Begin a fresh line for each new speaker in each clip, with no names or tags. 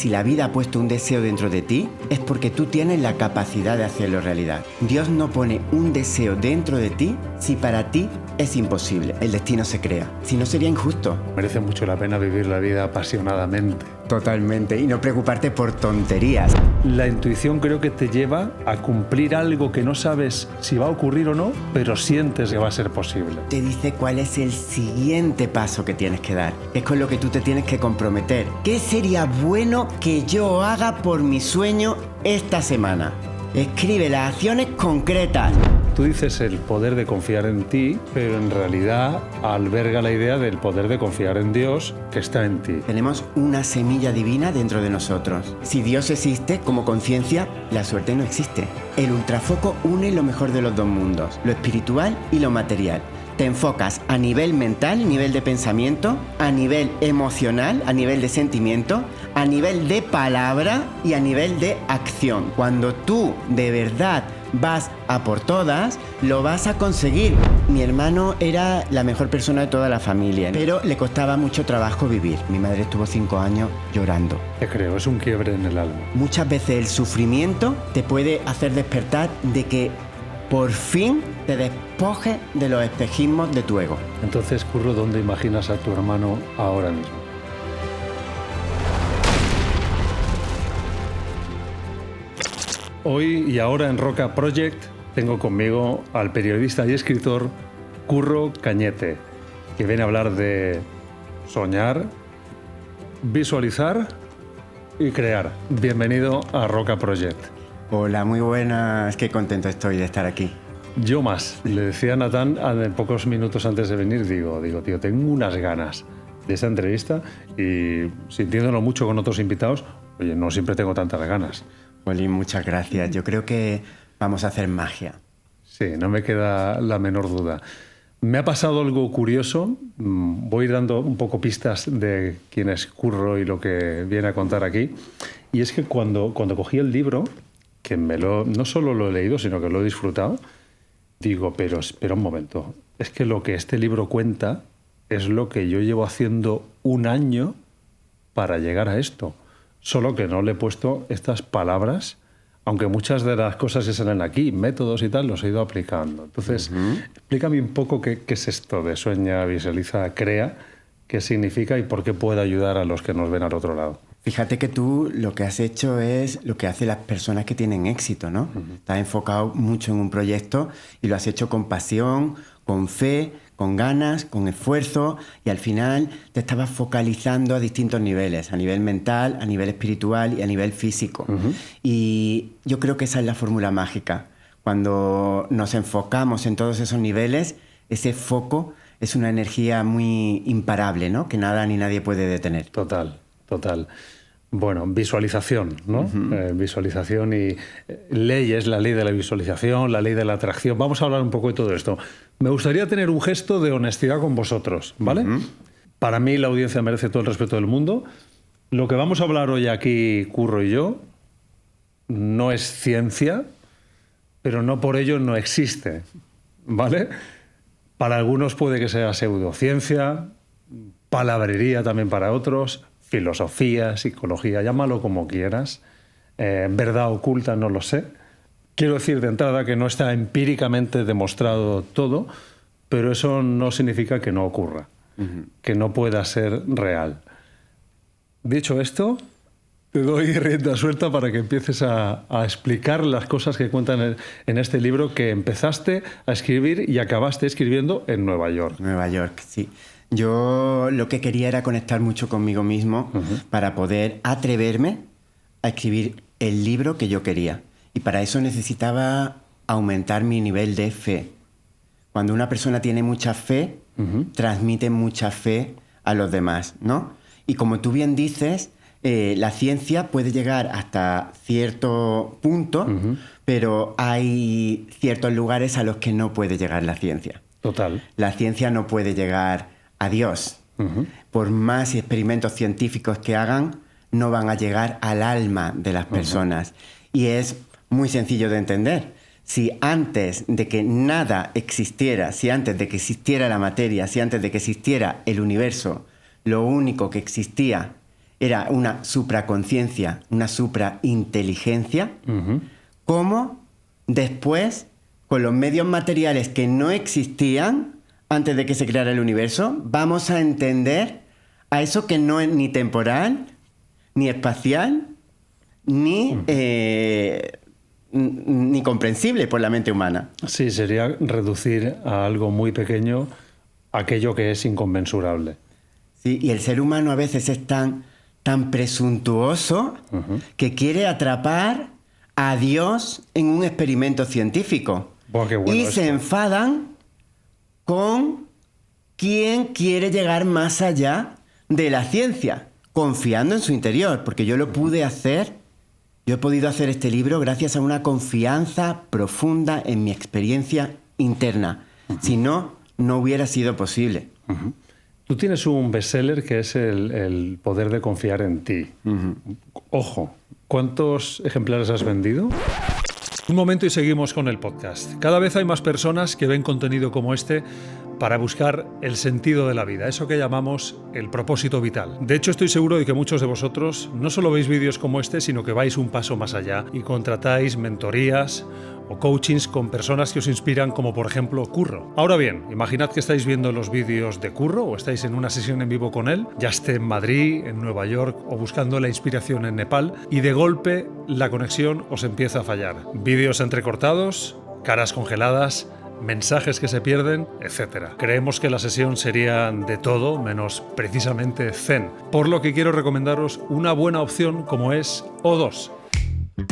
si la vida ha puesto un deseo dentro de ti, es porque tú tienes la capacidad de hacerlo realidad. Dios no pone un deseo dentro de ti si para ti es imposible. El destino se crea. Si no, sería injusto.
Merece mucho la pena vivir la vida apasionadamente.
Totalmente. Y no preocuparte por tonterías.
La intuición creo que te lleva a cumplir algo que no sabes si va a ocurrir o no, pero sientes que va a ser posible.
Te dice cuál es el siguiente paso que tienes que dar. Es con lo que tú te tienes que comprometer. ¿Qué sería bueno que yo haga por mi sueño esta semana? Escribe las acciones concretas.
Tú dices el poder de confiar en ti, pero en realidad alberga la idea del poder de confiar en Dios que está en ti.
Tenemos una semilla divina dentro de nosotros. Si Dios existe como conciencia, la suerte no existe. El ultrafoco une lo mejor de los dos mundos, lo espiritual y lo material. Te enfocas a nivel mental, nivel de pensamiento, a nivel emocional, a nivel de sentimiento, a nivel de palabra y a nivel de acción. Cuando tú de verdad vas a por todas, lo vas a conseguir. Mi hermano era la mejor persona de toda la familia, pero le costaba mucho trabajo vivir. Mi madre estuvo 5 años llorando.
Te creo, es un quiebre en el alma.
Muchas veces el sufrimiento te puede hacer despertar de que por fin te despojes de los espejismos de tu ego.
Entonces, Curro, ¿dónde imaginas a tu hermano ahora mismo? Hoy y ahora en Roca Project tengo conmigo al periodista y escritor Curro Cañete, que viene a hablar de soñar, visualizar y crear. Bienvenido a Roca Project.
Hola, muy buenas. Qué contento estoy de estar aquí.
Yo más. Le decía a Natán pocos minutos antes de venir, digo, tío, tengo unas ganas de esta entrevista y sintiéndolo mucho con otros invitados, oye, no siempre tengo tantas ganas.
Oli, muchas gracias. Yo creo que vamos a hacer magia.
Sí, no me queda la menor duda. Me ha pasado algo curioso. Voy dando un poco pistas de quién es Curro y lo que viene a contar aquí. Y es que cuando cogí el libro, que no solo lo he leído, sino que lo he disfrutado, digo, pero espera un momento. Es que lo que este libro cuenta es lo que yo llevo haciendo un año para llegar a esto. Solo que no le he puesto estas palabras, aunque muchas de las cosas que salen aquí, métodos y tal, los he ido aplicando. Entonces, explícame un poco qué es esto de sueña, visualiza, crea, qué significa y por qué puede ayudar a los que nos ven al otro lado.
Fíjate que tú lo que has hecho es lo que hacen las personas que tienen éxito, ¿no? Estás enfocado mucho en un proyecto y lo has hecho con pasión, con fe, con ganas, con esfuerzo, y al final te estabas focalizando a distintos niveles, a nivel mental, a nivel espiritual y a nivel físico. Y yo creo que esa es la fórmula mágica. Cuando nos enfocamos en todos esos niveles, ese foco es una energía muy imparable, ¿no? Que nada ni nadie puede detener.
Total. Bueno, visualización, ¿no? Visualización y leyes, la ley de la visualización, la ley de la atracción. Vamos a hablar un poco de todo esto. Me gustaría tener un gesto de honestidad con vosotros, ¿vale? Para mí la audiencia merece todo el respeto del mundo. Lo que vamos a hablar hoy aquí, Curro y yo, no es ciencia, pero no por ello no existe, ¿vale? Para algunos puede que sea pseudociencia, palabrería también para otros, filosofía, psicología, llámalo como quieras, verdad oculta, no lo sé. Quiero decir de entrada que no está empíricamente demostrado todo, pero eso no significa que no ocurra, que no pueda ser real. Dicho esto, te doy rienda suelta para que empieces a explicar las cosas que cuentan en este libro que empezaste a escribir y acabaste escribiendo en Nueva York.
Nueva York, sí. Yo lo que quería era conectar mucho conmigo mismo para poder atreverme a escribir el libro que yo quería. Y para eso necesitaba aumentar mi nivel de fe. Cuando una persona tiene mucha fe, transmite mucha fe a los demás, ¿no? Y como tú bien dices, la ciencia puede llegar hasta cierto punto, pero hay ciertos lugares a los que no puede llegar la ciencia.
Total.
La ciencia no puede llegar a Dios. Por más experimentos científicos que hagan, no van a llegar al alma de las personas. Y es muy sencillo de entender. Si antes de que nada existiera, si antes de que existiera la materia, si antes de que existiera el universo, lo único que existía era una supraconciencia, una suprainteligencia, cómo después, con los medios materiales que no existían antes de que se creara el universo, vamos a entender a eso que no es ni temporal, ni espacial, ni comprensible por la mente humana.
Sí, sería reducir a algo muy pequeño aquello que es inconmensurable.
Sí, y el ser humano a veces es tan presuntuoso que quiere atrapar a Dios en un experimento científico.
Buah, qué bueno
y
esto.
se enfadan con quien quiere llegar más allá de la ciencia, confiando en su interior, porque yo lo pude hacer. Yo he podido hacer este libro gracias a una confianza profunda en mi experiencia interna. Si no, no hubiera sido posible.
Tú tienes un bestseller que es el poder de confiar en ti. Ojo, ¿cuántos ejemplares has vendido? Un momento y seguimos con el podcast. Cada vez hay más personas que ven contenido como este para buscar el sentido de la vida, eso que llamamos el propósito vital. De hecho, estoy seguro de que muchos de vosotros no solo veis vídeos como este, sino que vais un paso más allá y contratáis mentorías o coachings con personas que os inspiran, como por ejemplo Curro. Ahora bien, imaginad que estáis viendo los vídeos de Curro o estáis en una sesión en vivo con él, ya esté en Madrid, en Nueva York o buscando la inspiración en Nepal, y de golpe la conexión os empieza a fallar. Vídeos entrecortados, caras congeladas, mensajes que se pierden, etc. Creemos que la sesión sería de todo menos precisamente zen, por lo que quiero recomendaros una buena opción como es O2,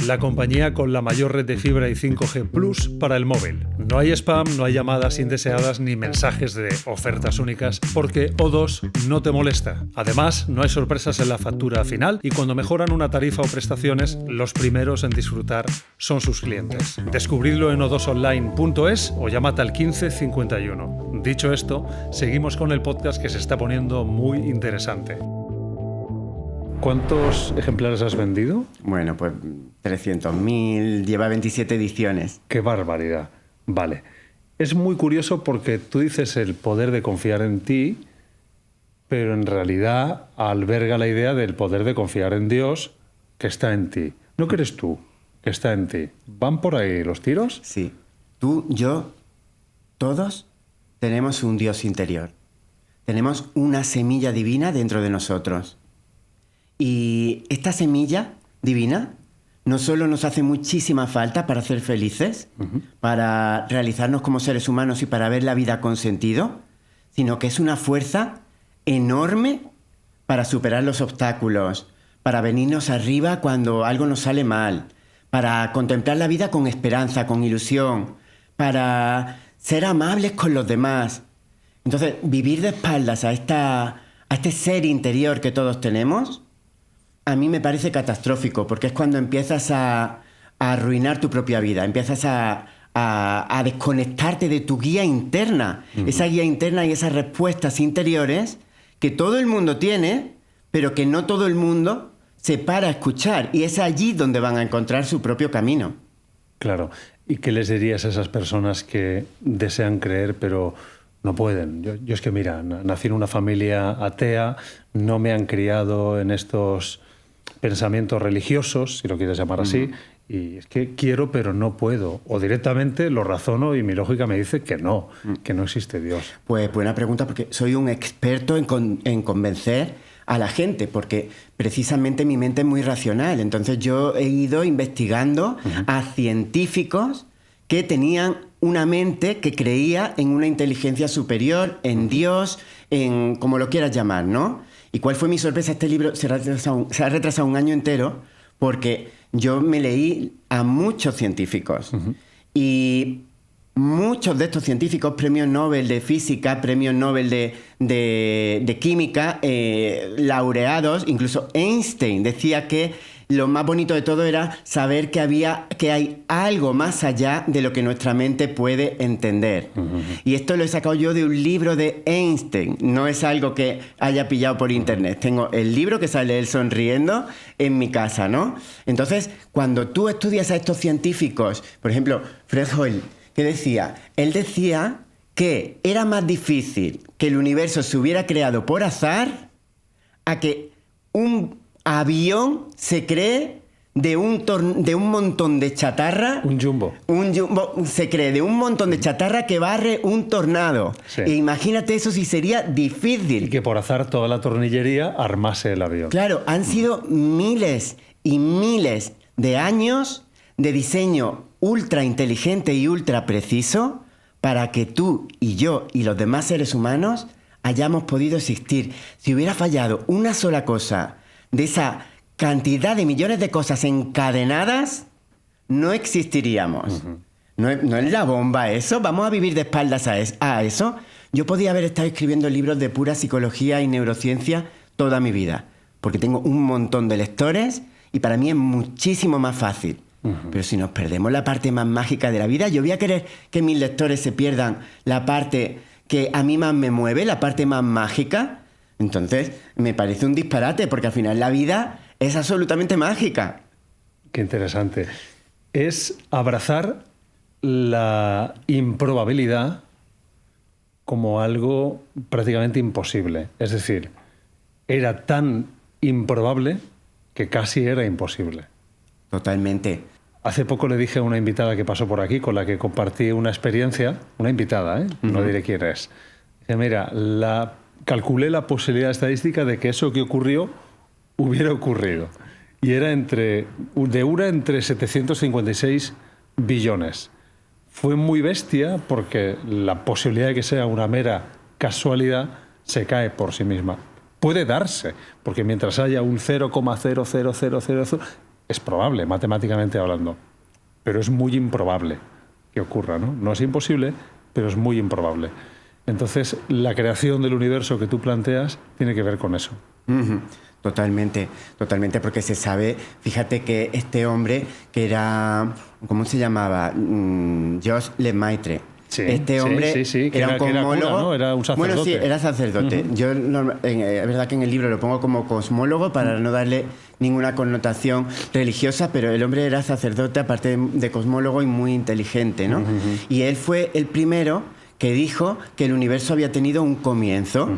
la compañía con la mayor red de fibra y 5G Plus para el móvil. No hay spam, no hay llamadas indeseadas ni mensajes de ofertas únicas, porque O2 no te molesta. Además, no hay sorpresas en la factura final y cuando mejoran una tarifa o prestaciones, los primeros en disfrutar son sus clientes. Descubridlo en o2online.es o llámate al 1551. Dicho esto, seguimos con el podcast que se está poniendo muy interesante. ¿Cuántos ejemplares has vendido?
Bueno, pues 300.000, lleva 27 ediciones.
¡Qué barbaridad! Vale. Es muy curioso porque tú dices el poder de confiar en ti, pero en realidad alberga la idea del poder de confiar en Dios que está en ti. No que eres tú, que está en ti. ¿Van por ahí los tiros?
Sí. Tú, yo, todos tenemos un Dios interior. Tenemos una semilla divina dentro de nosotros. Y esta semilla divina no solo nos hace muchísima falta para ser felices, para realizarnos como seres humanos y para ver la vida con sentido, sino que es una fuerza enorme para superar los obstáculos, para venirnos arriba cuando algo nos sale mal, para contemplar la vida con esperanza, con ilusión, para ser amables con los demás. Entonces, vivir de espaldas a este ser interior que todos tenemos, a mí me parece catastrófico, porque es cuando empiezas a arruinar tu propia vida, empiezas a desconectarte de tu guía interna, esa guía interna y esas respuestas interiores que todo el mundo tiene, pero que no todo el mundo se para a escuchar, y es allí donde van a encontrar su propio camino.
Claro. ¿Y qué les dirías a esas personas que desean creer pero no pueden? Yo es que, mira, nací en una familia atea, no me han criado en estos pensamientos religiosos, si lo quieres llamar así, y es que quiero pero no puedo, o directamente lo razono y mi lógica me dice que no existe Dios.
Pues buena pregunta, porque soy un experto en convencer a la gente, porque precisamente mi mente es muy racional. Entonces yo he ido investigando a científicos que tenían una mente que creía en una inteligencia superior, en Dios, en como lo quieras llamar, ¿no? ¿Y cuál fue mi sorpresa? Este libro se ha retrasado un año entero porque yo me leí a muchos científicos. Y muchos de estos científicos, premios Nobel de física, premios Nobel de química, laureados, incluso Einstein decía que lo más bonito de todo era saber que hay algo más allá de lo que nuestra mente puede entender. Y esto lo he sacado yo de un libro de Einstein, no es algo que haya pillado por internet. Tengo el libro que sale él sonriendo en mi casa, ¿no? Entonces, cuando tú estudias a estos científicos, por ejemplo, Fred Hoyle, ¿qué decía? Él decía que era más difícil que el universo se hubiera creado por azar a que un avión se cree de un montón de chatarra.
Un jumbo.
Se cree de un montón de chatarra que barre un tornado.
Sí.
E imagínate eso si sería difícil.
Y que por azar toda la tornillería armase el avión.
Claro, han sido miles y miles de años de diseño ultra inteligente y ultra preciso para que tú y yo y los demás seres humanos hayamos podido existir. Si hubiera fallado una sola cosa de esa cantidad de millones de cosas encadenadas, no existiríamos. ¿No es la bomba eso? ¿Vamos a vivir de espaldas a eso? Yo podía haber estado escribiendo libros de pura psicología y neurociencia toda mi vida, porque tengo un montón de lectores y para mí es muchísimo más fácil. Pero si nos perdemos la parte más mágica de la vida, yo voy a querer que mis lectores se pierdan la parte que a mí más me mueve, la parte más mágica. Entonces, me parece un disparate, porque al final la vida es absolutamente mágica.
Qué interesante. Es abrazar la improbabilidad como algo prácticamente imposible. Es decir, era tan improbable que casi era imposible.
Totalmente.
Hace poco le dije a una invitada que pasó por aquí, con la que compartí una experiencia, una invitada, no diré quién es. Dice, mira, calculé la posibilidad estadística de que eso que ocurrió hubiera ocurrido. Y era entre 756 billones. Fue muy bestia porque la posibilidad de que sea una mera casualidad se cae por sí misma. Puede darse, porque mientras haya un 0,00000, es probable, matemáticamente hablando. Pero es muy improbable que ocurra, ¿no? No es imposible, pero es muy improbable. Entonces, la creación del universo que tú planteas tiene que ver con eso.
Totalmente, totalmente, porque se sabe, fíjate que este hombre que era, ¿cómo se llamaba? Josh Lemaitre.
Sí,
este hombre
que
era un cosmólogo.
Era cura, ¿no? Era un sacerdote.
Bueno, sí, era sacerdote. Yo, es verdad que en el libro lo pongo como cosmólogo para no darle ninguna connotación religiosa, pero el hombre era sacerdote, aparte de cosmólogo, y muy inteligente, ¿no? Y él fue el primero que dijo que el universo había tenido un comienzo.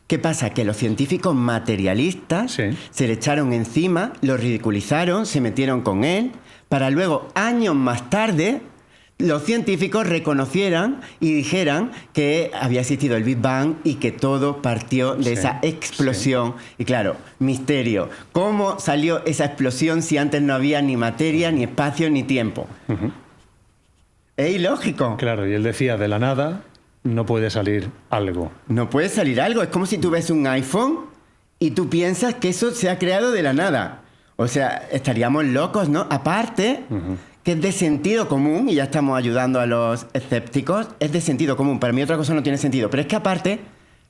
¿Qué pasa? Que los científicos materialistas se le echaron encima, lo ridiculizaron, se metieron con él, para luego, años más tarde, los científicos reconocieran y dijeran que había existido el Big Bang y que todo partió de esa explosión. Y claro, misterio. ¿Cómo salió esa explosión si antes no había ni materia, ni espacio, ni tiempo? Es ilógico.
Claro, y él decía, de la nada no puede salir algo.
No puede salir algo. Es como si tú ves un iPhone y tú piensas que eso se ha creado de la nada. O sea, estaríamos locos, ¿no? Aparte, que es de sentido común, y ya estamos ayudando a los escépticos, es de sentido común. Para mí otra cosa no tiene sentido. Pero es que aparte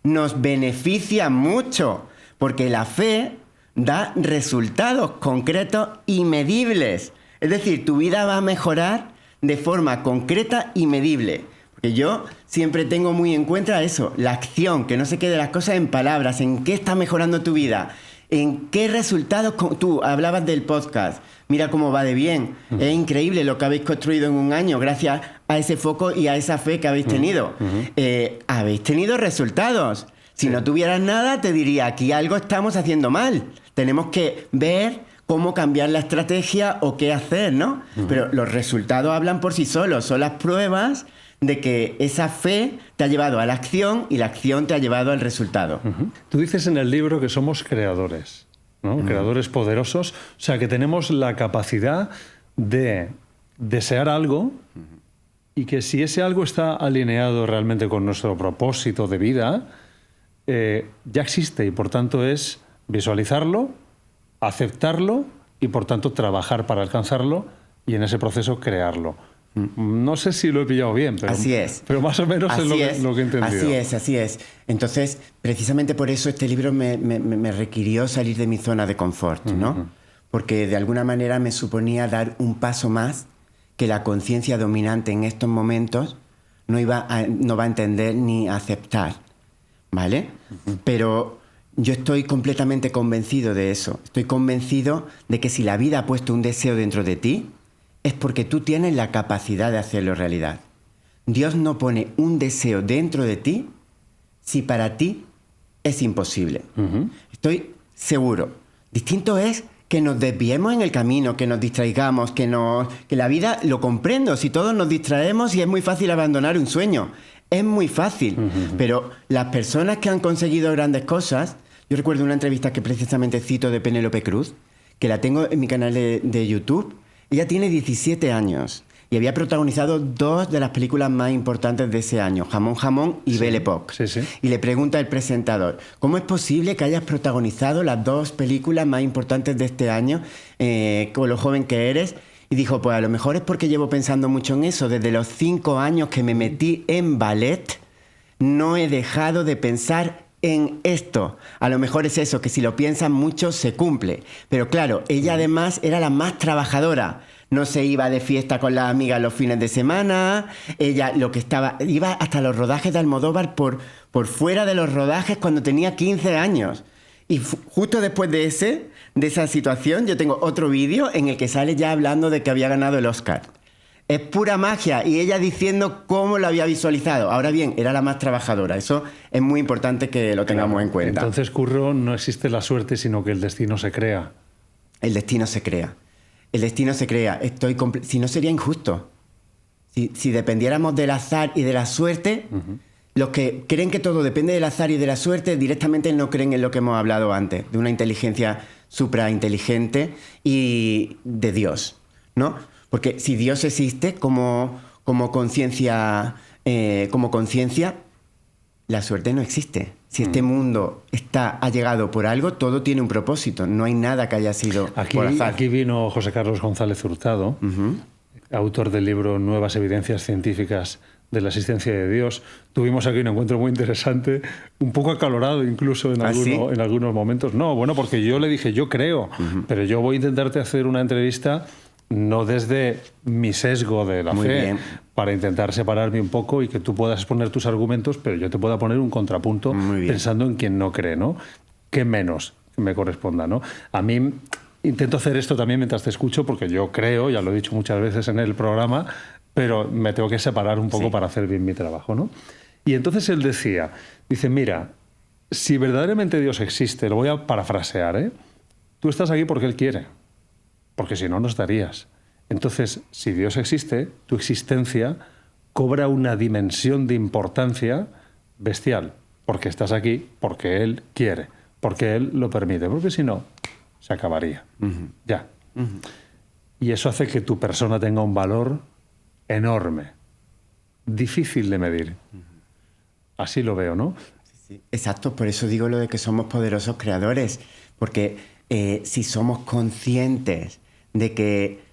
nos beneficia mucho, porque la fe da resultados concretos y medibles. Es decir, tu vida va a mejorar de forma concreta y medible. Porque yo siempre tengo muy en cuenta eso, la acción, que no se quede las cosas en palabras, en qué está mejorando tu vida, en qué resultados... Tú hablabas del podcast, mira cómo va de bien. Es increíble lo que habéis construido en un año gracias a ese foco y a esa fe que habéis tenido. Habéis tenido resultados. Si no tuvieras nada, te diría, aquí algo estamos haciendo mal. Tenemos que ver cómo cambiar la estrategia o qué hacer, ¿no? Pero los resultados hablan por sí solos, son las pruebas de que esa fe te ha llevado a la acción y la acción te ha llevado al resultado.
Tú dices en el libro que somos creadores, ¿no? Creadores poderosos, o sea, que tenemos la capacidad de desear algo y que si ese algo está alineado realmente con nuestro propósito de vida, ya existe y por tanto es visualizarlo, aceptarlo y por tanto trabajar para alcanzarlo y en ese proceso crearlo. No sé si lo he pillado bien, pero,
así es.
Pero más o menos es lo que he entendido.
Así es. Entonces, precisamente por eso este libro me requirió salir de mi zona de confort, ¿no? Porque de alguna manera me suponía dar un paso más que la conciencia dominante en estos momentos no va a entender ni a aceptar, ¿vale? Pero yo estoy completamente convencido de eso. Estoy convencido de que si la vida ha puesto un deseo dentro de ti, es porque tú tienes la capacidad de hacerlo realidad. Dios no pone un deseo dentro de ti si para ti es imposible. Estoy seguro. Distinto es que nos desviemos en el camino, que nos distraigamos, que la vida, lo comprendo, si todos nos distraemos y es muy fácil abandonar un sueño. Es muy fácil, pero las personas que han conseguido grandes cosas... Yo recuerdo una entrevista que precisamente cito de Penélope Cruz, que la tengo en mi canal de YouTube. Ella tiene 17 años y había protagonizado 2 de las películas más importantes de ese año, Jamón Jamón y Belle Époque.
Sí, sí.
Y le pregunta el presentador, ¿cómo es posible que hayas protagonizado las 2 películas más importantes de este año con lo joven que eres? Y dijo, pues a lo mejor es porque llevo pensando mucho en eso. Desde los 5 años que me metí en ballet, no he dejado de pensar en esto. A lo mejor es eso, que si lo piensan mucho se cumple. Pero claro, ella además era la más trabajadora. No se iba de fiesta con las amigas los fines de semana. Ella iba hasta los rodajes de Almodóvar por fuera de los rodajes cuando tenía 15 años. Y justo después de esa situación, yo tengo otro vídeo en el que sale ya hablando de que había ganado el Oscar. Es pura magia y ella diciendo cómo lo había visualizado. Ahora bien, era la más trabajadora. Eso es muy importante que lo tengamos en cuenta.
Entonces, Curro, no existe la suerte, sino que el destino se crea.
El destino se crea. El destino se crea. Si no, sería injusto. Si dependiéramos del azar y de la suerte, los que creen que todo depende del azar y de la suerte, directamente no creen en lo que hemos hablado antes, de una inteligencia suprainteligente y de Dios, ¿no? Porque si Dios existe como conciencia, la suerte no existe. Si este mundo ha llegado por algo, todo tiene un propósito. No hay nada que haya sido por azar.
Aquí vino José Carlos González Hurtado, autor del libro Nuevas evidencias científicas de la existencia de Dios. Tuvimos aquí un encuentro muy interesante, un poco acalorado incluso en algunos momentos. No, bueno, porque yo le dije, yo creo, pero yo voy a intentarte hacer una entrevista no desde mi sesgo de la fe, para intentar separarme un poco y que tú puedas exponer tus argumentos, pero yo te pueda poner un contrapunto pensando en quien no cree, ¿no? ¿Qué menos me corresponda, ¿no? A mí intento hacer esto también mientras te escucho, porque yo creo, ya lo he dicho muchas veces en el programa, pero me tengo que separar un poco para hacer bien mi trabajo, ¿no? Y entonces él dice, mira, si verdaderamente Dios existe, lo voy a parafrasear, ¿eh? Tú estás aquí porque Él quiere, porque si no, no estarías. Entonces, si Dios existe, tu existencia cobra una dimensión de importancia bestial, porque estás aquí, porque Él quiere, porque Él lo permite, porque si no, se acabaría. Ya. Y eso hace que tu persona tenga un valor enorme, difícil de medir. Así lo veo, ¿no?
Sí. Exacto, por eso digo lo de que somos poderosos creadores, porque si somos conscientes de que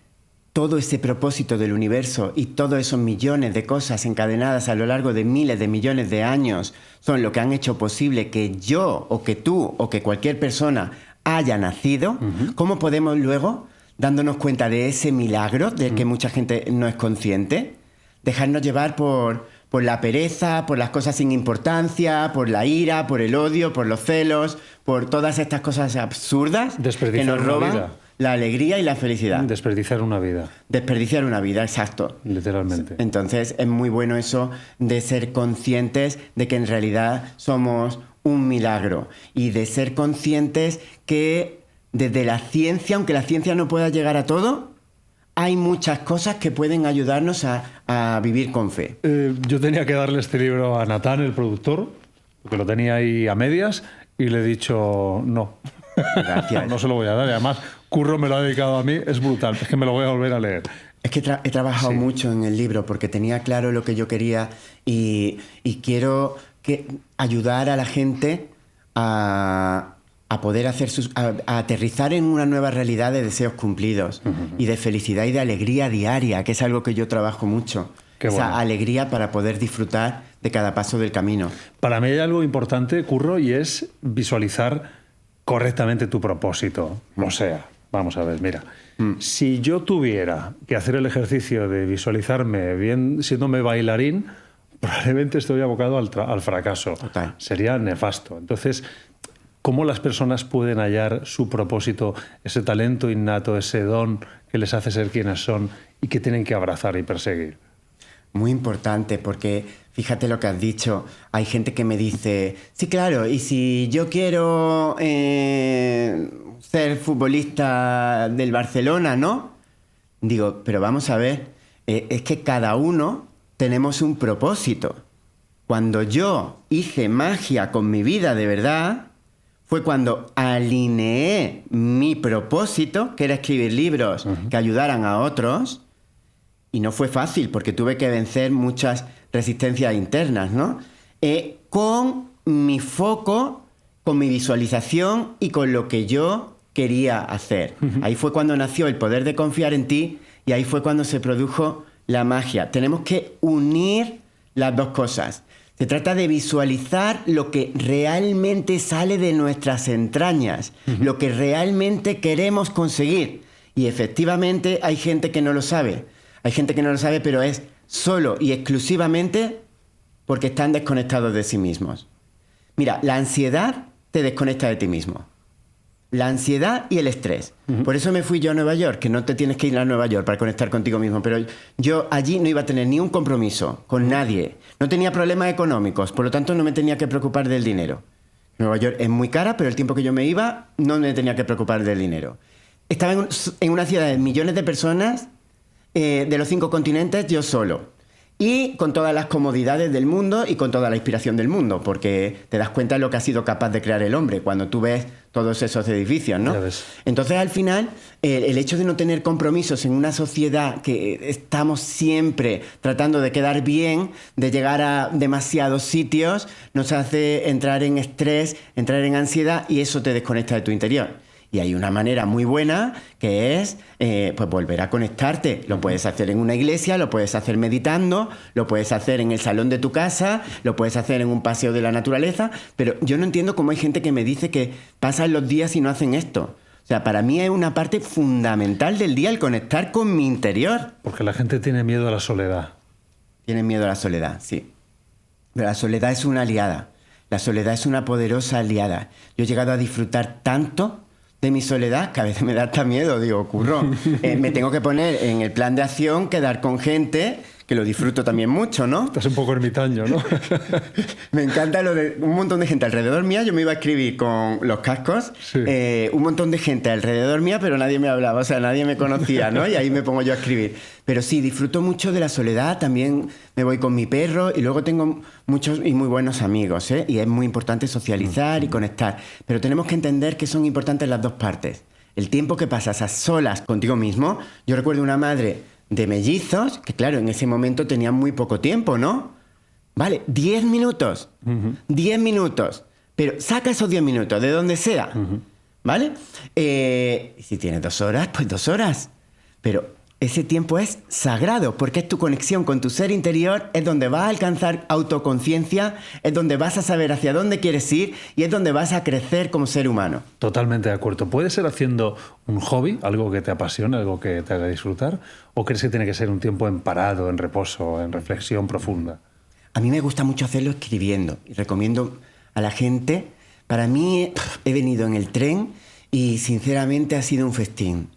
todo ese propósito del universo y todos esos millones de cosas encadenadas a lo largo de miles de millones de años son lo que han hecho posible que yo o que tú o que cualquier persona haya nacido, ¿cómo podemos luego, dándonos cuenta de ese milagro del que mucha gente no es consciente, dejarnos llevar por la pereza, por las cosas sin importancia, por la ira, por el odio, por los celos, por todas estas cosas absurdas que nos roban la alegría y la felicidad?
Desperdiciar una vida.
Desperdiciar una vida, exacto.
Literalmente.
Entonces es muy bueno eso de ser conscientes de que en realidad somos un milagro y de ser conscientes que desde la ciencia, aunque la ciencia no pueda llegar a todo, hay muchas cosas que pueden ayudarnos a vivir con fe.
Yo tenía que darle este libro a Natán, el productor, porque lo tenía ahí a medias, y le he dicho no.
Gracias.
No se lo voy a dar. Y además, Curro me lo ha dedicado a mí, es brutal. Es que me lo voy a volver a leer.
Es que he trabajado mucho en el libro porque tenía claro lo que yo quería y quiero ayudar a la gente a poder a aterrizar en una nueva realidad de deseos cumplidos y de felicidad y de alegría diaria, que es algo que yo trabajo mucho. Esa alegría para poder disfrutar de cada paso del camino.
Para mí hay algo importante, Curro, y es visualizar correctamente tu propósito. O sea, vamos a ver, mira, si yo tuviera que hacer el ejercicio de visualizarme bien siéndome bailarín, probablemente estoy abocado al fracaso.
Total.
Sería nefasto. Entonces, ¿cómo las personas pueden hallar su propósito, ese talento innato, ese don que les hace ser quienes son y que tienen que abrazar y perseguir?
Muy importante, porque fíjate lo que has dicho. Hay gente que me dice, sí, claro, y si yo quiero ser futbolista del Barcelona, ¿no? Digo, pero vamos a ver, es que cada uno tenemos un propósito. Cuando yo hice magia con mi vida de verdad, fue cuando alineé mi propósito, que era escribir libros que ayudaran a otros. Y no fue fácil, porque tuve que vencer muchas resistencias internas, ¿no? Con mi foco, con mi visualización y con lo que yo quería hacer. Ahí fue cuando nació el poder de confiar en ti y ahí fue cuando se produjo la magia. Tenemos que unir las dos cosas. Se trata de visualizar lo que realmente sale de nuestras entrañas, lo que realmente queremos conseguir. Y efectivamente hay gente que no lo sabe. Hay gente que no lo sabe, pero es solo y exclusivamente porque están desconectados de sí mismos. Mira, la ansiedad te desconecta de ti mismo. La ansiedad y el estrés. Por eso me fui yo a Nueva York, que no te tienes que ir a Nueva York para conectar contigo mismo, pero yo allí no iba a tener ni un compromiso con nadie. No tenía problemas económicos, por lo tanto no me tenía que preocupar del dinero. Nueva York es muy cara, pero el tiempo que yo me iba no me tenía que preocupar del dinero. Estaba en una ciudad de millones de personas, de los 5 continentes, yo solo. Y con todas las comodidades del mundo y con toda la inspiración del mundo, porque te das cuenta de lo que ha sido capaz de crear el hombre cuando tú ves todos esos edificios, ¿no? Entonces, al final, el hecho de no tener compromisos en una sociedad que estamos siempre tratando de quedar bien, de llegar a demasiados sitios, nos hace entrar en estrés, entrar en ansiedad, y eso te desconecta de tu interior. Y hay una manera muy buena que es pues volver a conectarte. Lo puedes hacer en una iglesia, lo puedes hacer meditando, lo puedes hacer en el salón de tu casa, lo puedes hacer en un paseo de la naturaleza, pero yo no entiendo cómo hay gente que me dice que pasan los días y no hacen esto. O sea, para mí es una parte fundamental del día el conectar con mi interior.
Porque la gente tiene miedo a la soledad.
Tiene miedo a la soledad, sí. Pero la soledad es una aliada. La soledad es una poderosa aliada. Yo he llegado a disfrutar tanto de mi soledad, que a veces me da hasta miedo, digo, curro. Me tengo que poner en el plan de acción, quedar con gente, que lo disfruto también mucho, ¿no?
Estás un poco ermitaño, ¿no?
Me encanta lo de un montón de gente alrededor mía. Yo me iba a escribir con los cascos, sí. Un montón de gente alrededor mía, pero nadie me hablaba, o sea, nadie me conocía, ¿no? Y ahí me pongo yo a escribir. Pero sí, disfruto mucho de la soledad, también me voy con mi perro y luego tengo muchos y muy buenos amigos, ¿eh? Y es muy importante socializar y conectar. Pero tenemos que entender que son importantes las dos partes. El tiempo que pasas a solas contigo mismo. Yo recuerdo una madre de mellizos, que claro, en ese momento tenían muy poco tiempo, ¿no? Vale, 10 minutos. 10 minutos. Pero saca esos 10 minutos, de donde sea. ¿Vale? Si tienes 2 horas, pues 2 horas. Pero ese tiempo es sagrado, porque es tu conexión con tu ser interior, es donde vas a alcanzar autoconciencia, es donde vas a saber hacia dónde quieres ir y es donde vas a crecer como ser humano.
Totalmente de acuerdo. ¿Puede ser haciendo un hobby, algo que te apasione, algo que te haga disfrutar? ¿O crees que tiene que ser un tiempo en parado, en reposo, en reflexión profunda?
A mí me gusta mucho hacerlo escribiendo y recomiendo a la gente. Para mí he venido en el tren y sinceramente ha sido un festín.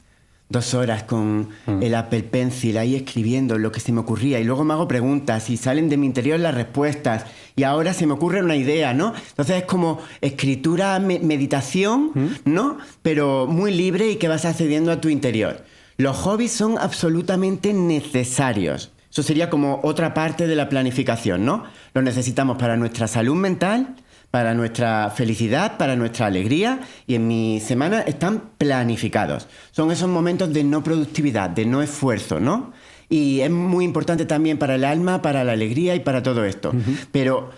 2 horas con el Apple Pencil ahí escribiendo lo que se me ocurría y luego me hago preguntas y salen de mi interior las respuestas y ahora se me ocurre una idea, ¿no? Entonces es como escritura, meditación, ¿no? Pero muy libre y que vas accediendo a tu interior. Los hobbies son absolutamente necesarios. Eso sería como otra parte de la planificación, ¿no? Lo necesitamos para nuestra salud mental, para nuestra felicidad, para nuestra alegría, y en mi semana están planificados. Son esos momentos de no productividad, de no esfuerzo, ¿no? Y es muy importante también para el alma, para la alegría y para todo esto. Pero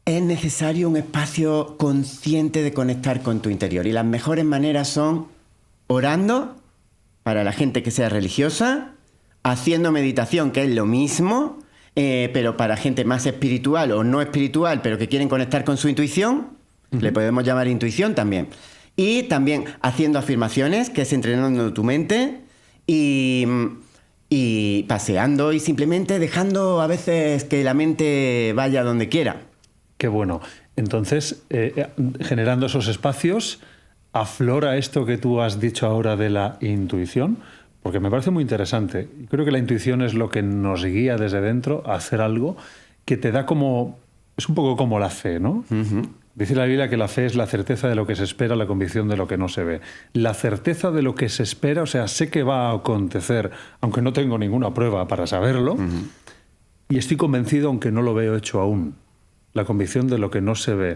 es necesario un espacio consciente de conectar con tu interior. Y las mejores maneras son orando, para la gente que sea religiosa, haciendo meditación, que es lo mismo, pero para gente más espiritual o no espiritual, pero que quieren conectar con su intuición, le podemos llamar intuición también. Y también haciendo afirmaciones, que es entrenando tu mente, y paseando y simplemente dejando a veces que la mente vaya donde quiera.
Qué bueno. Entonces, generando esos espacios, aflora esto que tú has dicho ahora de la intuición. porque me parece muy interesante. Creo que la intuición es lo que nos guía desde dentro a hacer algo que te da como... Es un poco como la fe, ¿no? Dice la Biblia que la fe es la certeza de lo que se espera, la convicción de lo que no se ve. La certeza de lo que se espera, o sea, sé que va a acontecer, aunque no tengo ninguna prueba para saberlo, y estoy convencido aunque no lo veo hecho aún. La convicción de lo que no se ve.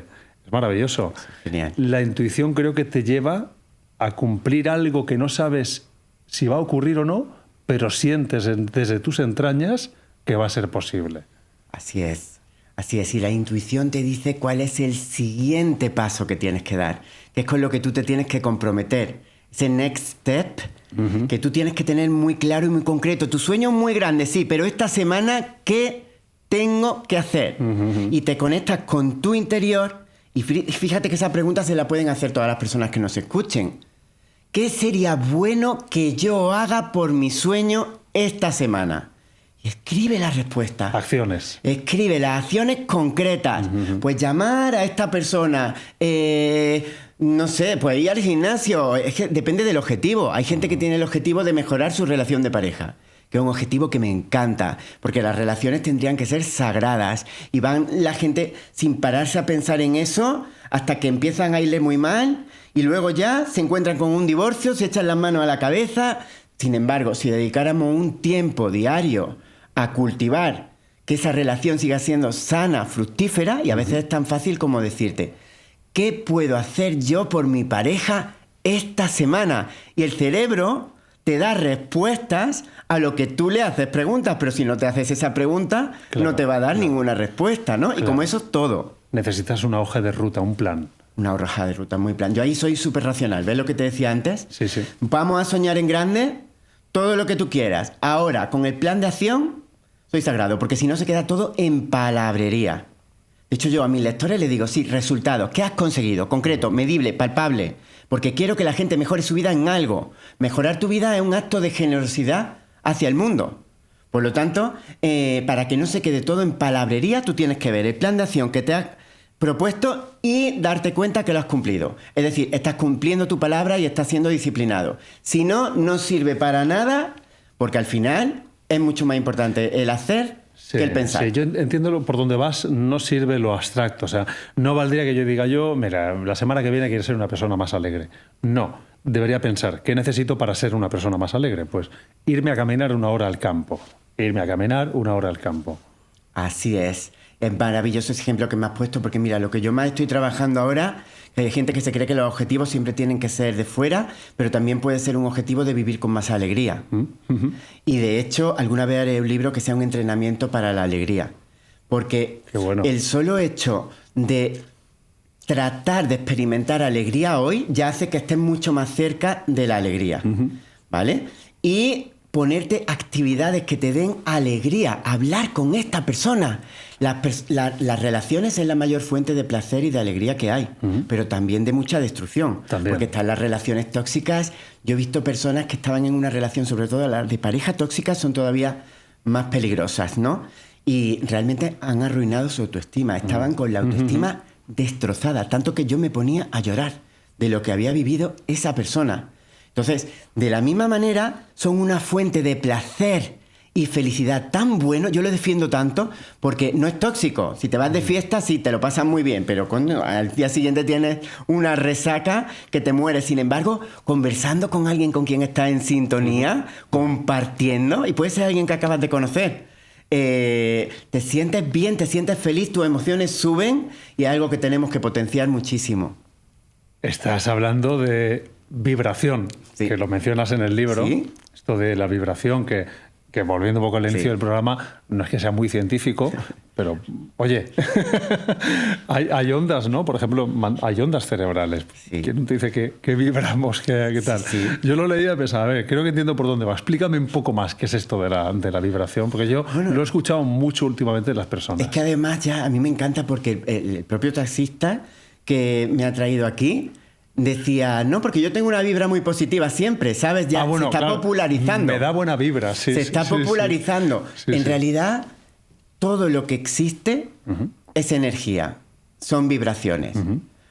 Es maravilloso.
Genial.
La intuición creo que te lleva a cumplir algo que no sabes si va a ocurrir o no, pero sientes desde tus entrañas que va a ser posible.
Así es. Así es, y la intuición te dice cuál es el siguiente paso que tienes que dar, que es con lo que tú te tienes que comprometer. Ese next step que tú tienes que tener muy claro y muy concreto. Tu sueño es muy grande, sí, pero esta semana, ¿qué tengo que hacer? Y te conectas con tu interior y fíjate que esa pregunta se la pueden hacer todas las personas que nos escuchen. ¿Qué sería bueno que yo haga por mi sueño esta semana? Escribe la respuesta.
Acciones.
Escribe las acciones concretas. Pues llamar a esta persona, no sé, pues ir al gimnasio. Es que depende del objetivo. Hay gente que tiene el objetivo de mejorar su relación de pareja, que es un objetivo que me encanta, porque las relaciones tendrían que ser sagradas y van la gente sin pararse a pensar en eso hasta que empiezan a irle muy mal y luego ya se encuentran con un divorcio, se echan las manos a la cabeza. Sin embargo, si dedicáramos un tiempo diario a cultivar que esa relación siga siendo sana, fructífera, y a veces es tan fácil como decirte, ¿qué puedo hacer yo por mi pareja esta semana? Y el cerebro te da respuestas a lo que tú le haces preguntas, pero si no te haces esa pregunta, no te va a dar ninguna respuesta, ¿no? Y como eso es todo.
Necesitas una hoja de ruta, un plan.
Una hoja de ruta, muy plan. Yo ahí soy súper racional, ¿ves lo que te decía antes?
Sí, sí.
Vamos a soñar en grande, todo lo que tú quieras. Ahora, con el plan de acción, soy sagrado, porque si no se queda todo en palabrería. De hecho, yo a mis lectores les digo, sí, resultados, ¿qué has conseguido? Concreto, medible, palpable. Porque quiero que la gente mejore su vida en algo. Mejorar tu vida es un acto de generosidad hacia el mundo. Por lo tanto, para que no se quede todo en palabrería, tú tienes que ver el plan de acción que te has propuesto y darte cuenta que lo has cumplido. Es decir, estás cumpliendo tu palabra y estás siendo disciplinado. Si no, no sirve para nada, porque al final es mucho más importante el hacer que el pensar.
Sí, yo entiendo por dónde vas, no sirve lo abstracto. O sea, no valdría que yo diga mira, la semana que viene quiero ser una persona más alegre. No, debería pensar, ¿qué necesito para ser una persona más alegre? Pues irme a caminar 1 hora al campo. Irme a caminar 1 hora al campo.
Así es. Es maravilloso ese ejemplo que me has puesto, porque mira, lo que yo más estoy trabajando ahora, que hay gente que se cree que los objetivos siempre tienen que ser de fuera, pero también puede ser un objetivo de vivir con más alegría. Y de hecho, alguna vez haré un libro que sea un entrenamiento para la alegría. Porque el solo hecho de tratar de experimentar alegría hoy ya hace que estés mucho más cerca de la alegría. ¿Vale? Y ponerte actividades que te den alegría, hablar con esta persona. Las relaciones es la mayor fuente de placer y de alegría que hay, pero también de mucha destrucción. Porque están las relaciones tóxicas. Yo he visto personas que estaban en una relación, sobre todo las de pareja tóxica, son todavía más peligrosas, ¿no? Y realmente han arruinado su autoestima. Estaban con la autoestima destrozada, tanto que yo me ponía a llorar de lo que había vivido esa persona. Entonces, de la misma manera, son una fuente de placer y felicidad tan bueno. Yo lo defiendo tanto porque no es tóxico. Si te vas de fiesta, sí, te lo pasas muy bien, pero al día siguiente tienes una resaca que te mueres. Sin embargo, conversando con alguien con quien estás en sintonía, compartiendo, y puede ser alguien que acabas de conocer, te sientes bien, te sientes feliz, tus emociones suben y es algo que tenemos que potenciar muchísimo.
Estás hablando de vibración, que lo mencionas en el libro.
¿Sí?
Esto de la vibración, que volviendo un poco al inicio del programa, no es que sea muy científico, pero oye, hay ondas, ¿no? Por ejemplo, hay ondas cerebrales. ¿Quién te dice que vibramos? ¿Qué tal? Yo lo leía y pensaba, a ver, creo que entiendo por dónde va. Explícame un poco más qué es esto de la vibración, porque yo lo he escuchado mucho últimamente de las personas.
Es que además ya a mí me encanta porque el propio taxista que me ha traído aquí decía, no, porque yo tengo una vibra muy positiva siempre, ¿sabes? Ya se está popularizando.
Me da buena vibra, sí.
Se está popularizando. En realidad, todo lo que existe es energía, son vibraciones.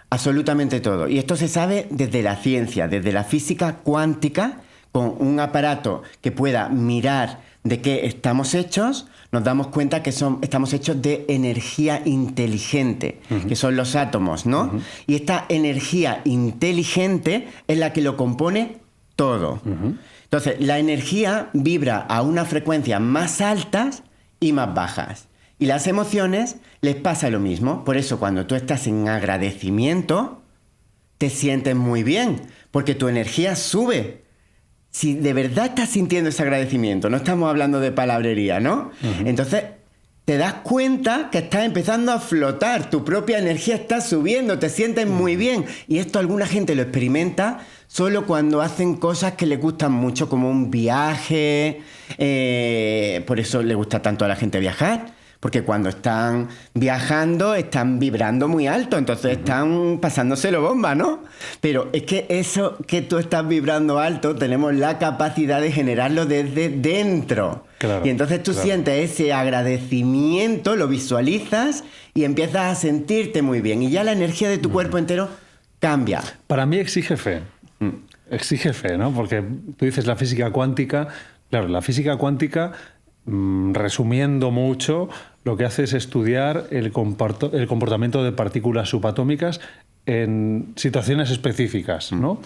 Absolutamente todo. Y esto se sabe desde la ciencia, desde la física cuántica, con un aparato que pueda mirar de qué estamos hechos, nos damos cuenta que estamos hechos de energía inteligente, que son los átomos, ¿no? Y esta energía inteligente es la que lo compone todo. Entonces, la energía vibra a unas frecuencias más altas y más bajas. Y las emociones les pasa lo mismo. Por eso, cuando tú estás en agradecimiento, te sientes muy bien, porque tu energía sube. Si de verdad estás sintiendo ese agradecimiento, no estamos hablando de palabrería, ¿no? Entonces, te das cuenta que estás empezando a flotar, tu propia energía está subiendo, te sientes muy bien. Y esto alguna gente lo experimenta solo cuando hacen cosas que les gustan mucho, como un viaje. Por eso le gusta tanto a la gente viajar. Porque cuando están viajando están vibrando muy alto, entonces están pasándoselo bomba, ¿no? Pero es que eso que tú estás vibrando alto, tenemos la capacidad de generarlo desde dentro.
Claro,
y entonces tú sientes ese agradecimiento, lo visualizas y empiezas a sentirte muy bien. Y ya la energía de tu cuerpo entero cambia.
Para mí exige fe. Exige fe, ¿no? Porque tú dices la física cuántica. Claro, la física cuántica, resumiendo mucho, lo que hace es estudiar el comportamiento de partículas subatómicas en situaciones específicas, ¿no?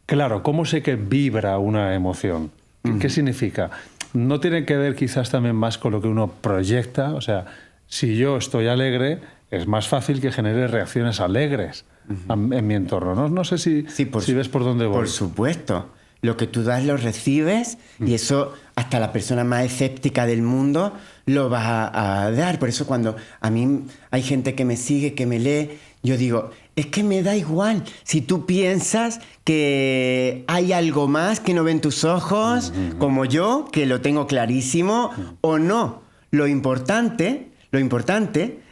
Claro, ¿cómo sé que vibra una emoción? ¿Qué significa? No tiene que ver quizás también más con lo que uno proyecta. O sea, si yo estoy alegre, es más fácil que genere reacciones alegres en mi entorno. No sé si ves por dónde voy.
Por supuesto. Lo que tú das lo recibes y eso hasta la persona más escéptica del mundo lo va a dar. Por eso cuando a mí hay gente que me sigue, que me lee, yo digo, es que me da igual si tú piensas que hay algo más que no ven tus ojos, como yo, que lo tengo clarísimo, o no. Lo importante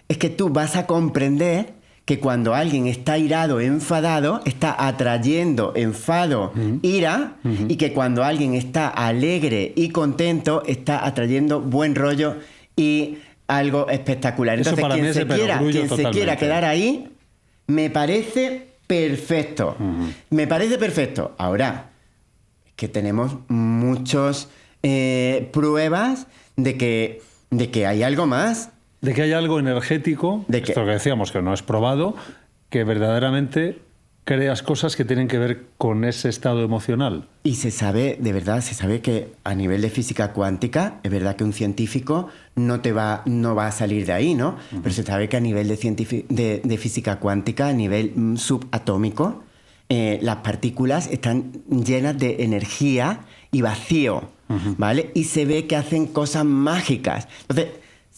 es que tú vas a comprender que cuando alguien está airado, enfadado, está atrayendo enfado, ira, y que cuando alguien está alegre y contento, está atrayendo buen rollo y algo espectacular.
Eso
entonces, quien se quiera quedar ahí, me parece perfecto. Me parece perfecto. Ahora, es que tenemos muchas pruebas de que hay algo más.
De que hay algo energético, esto que decíamos que no es probado, que verdaderamente creas cosas que tienen que ver con ese estado emocional.
Y se sabe, de verdad, se sabe que a nivel de física cuántica, es verdad que un científico no va a salir de ahí, ¿no? Pero se sabe que a nivel de física cuántica, a nivel subatómico, las partículas están llenas de energía y vacío, ¿vale? Y se ve que hacen cosas mágicas. Entonces,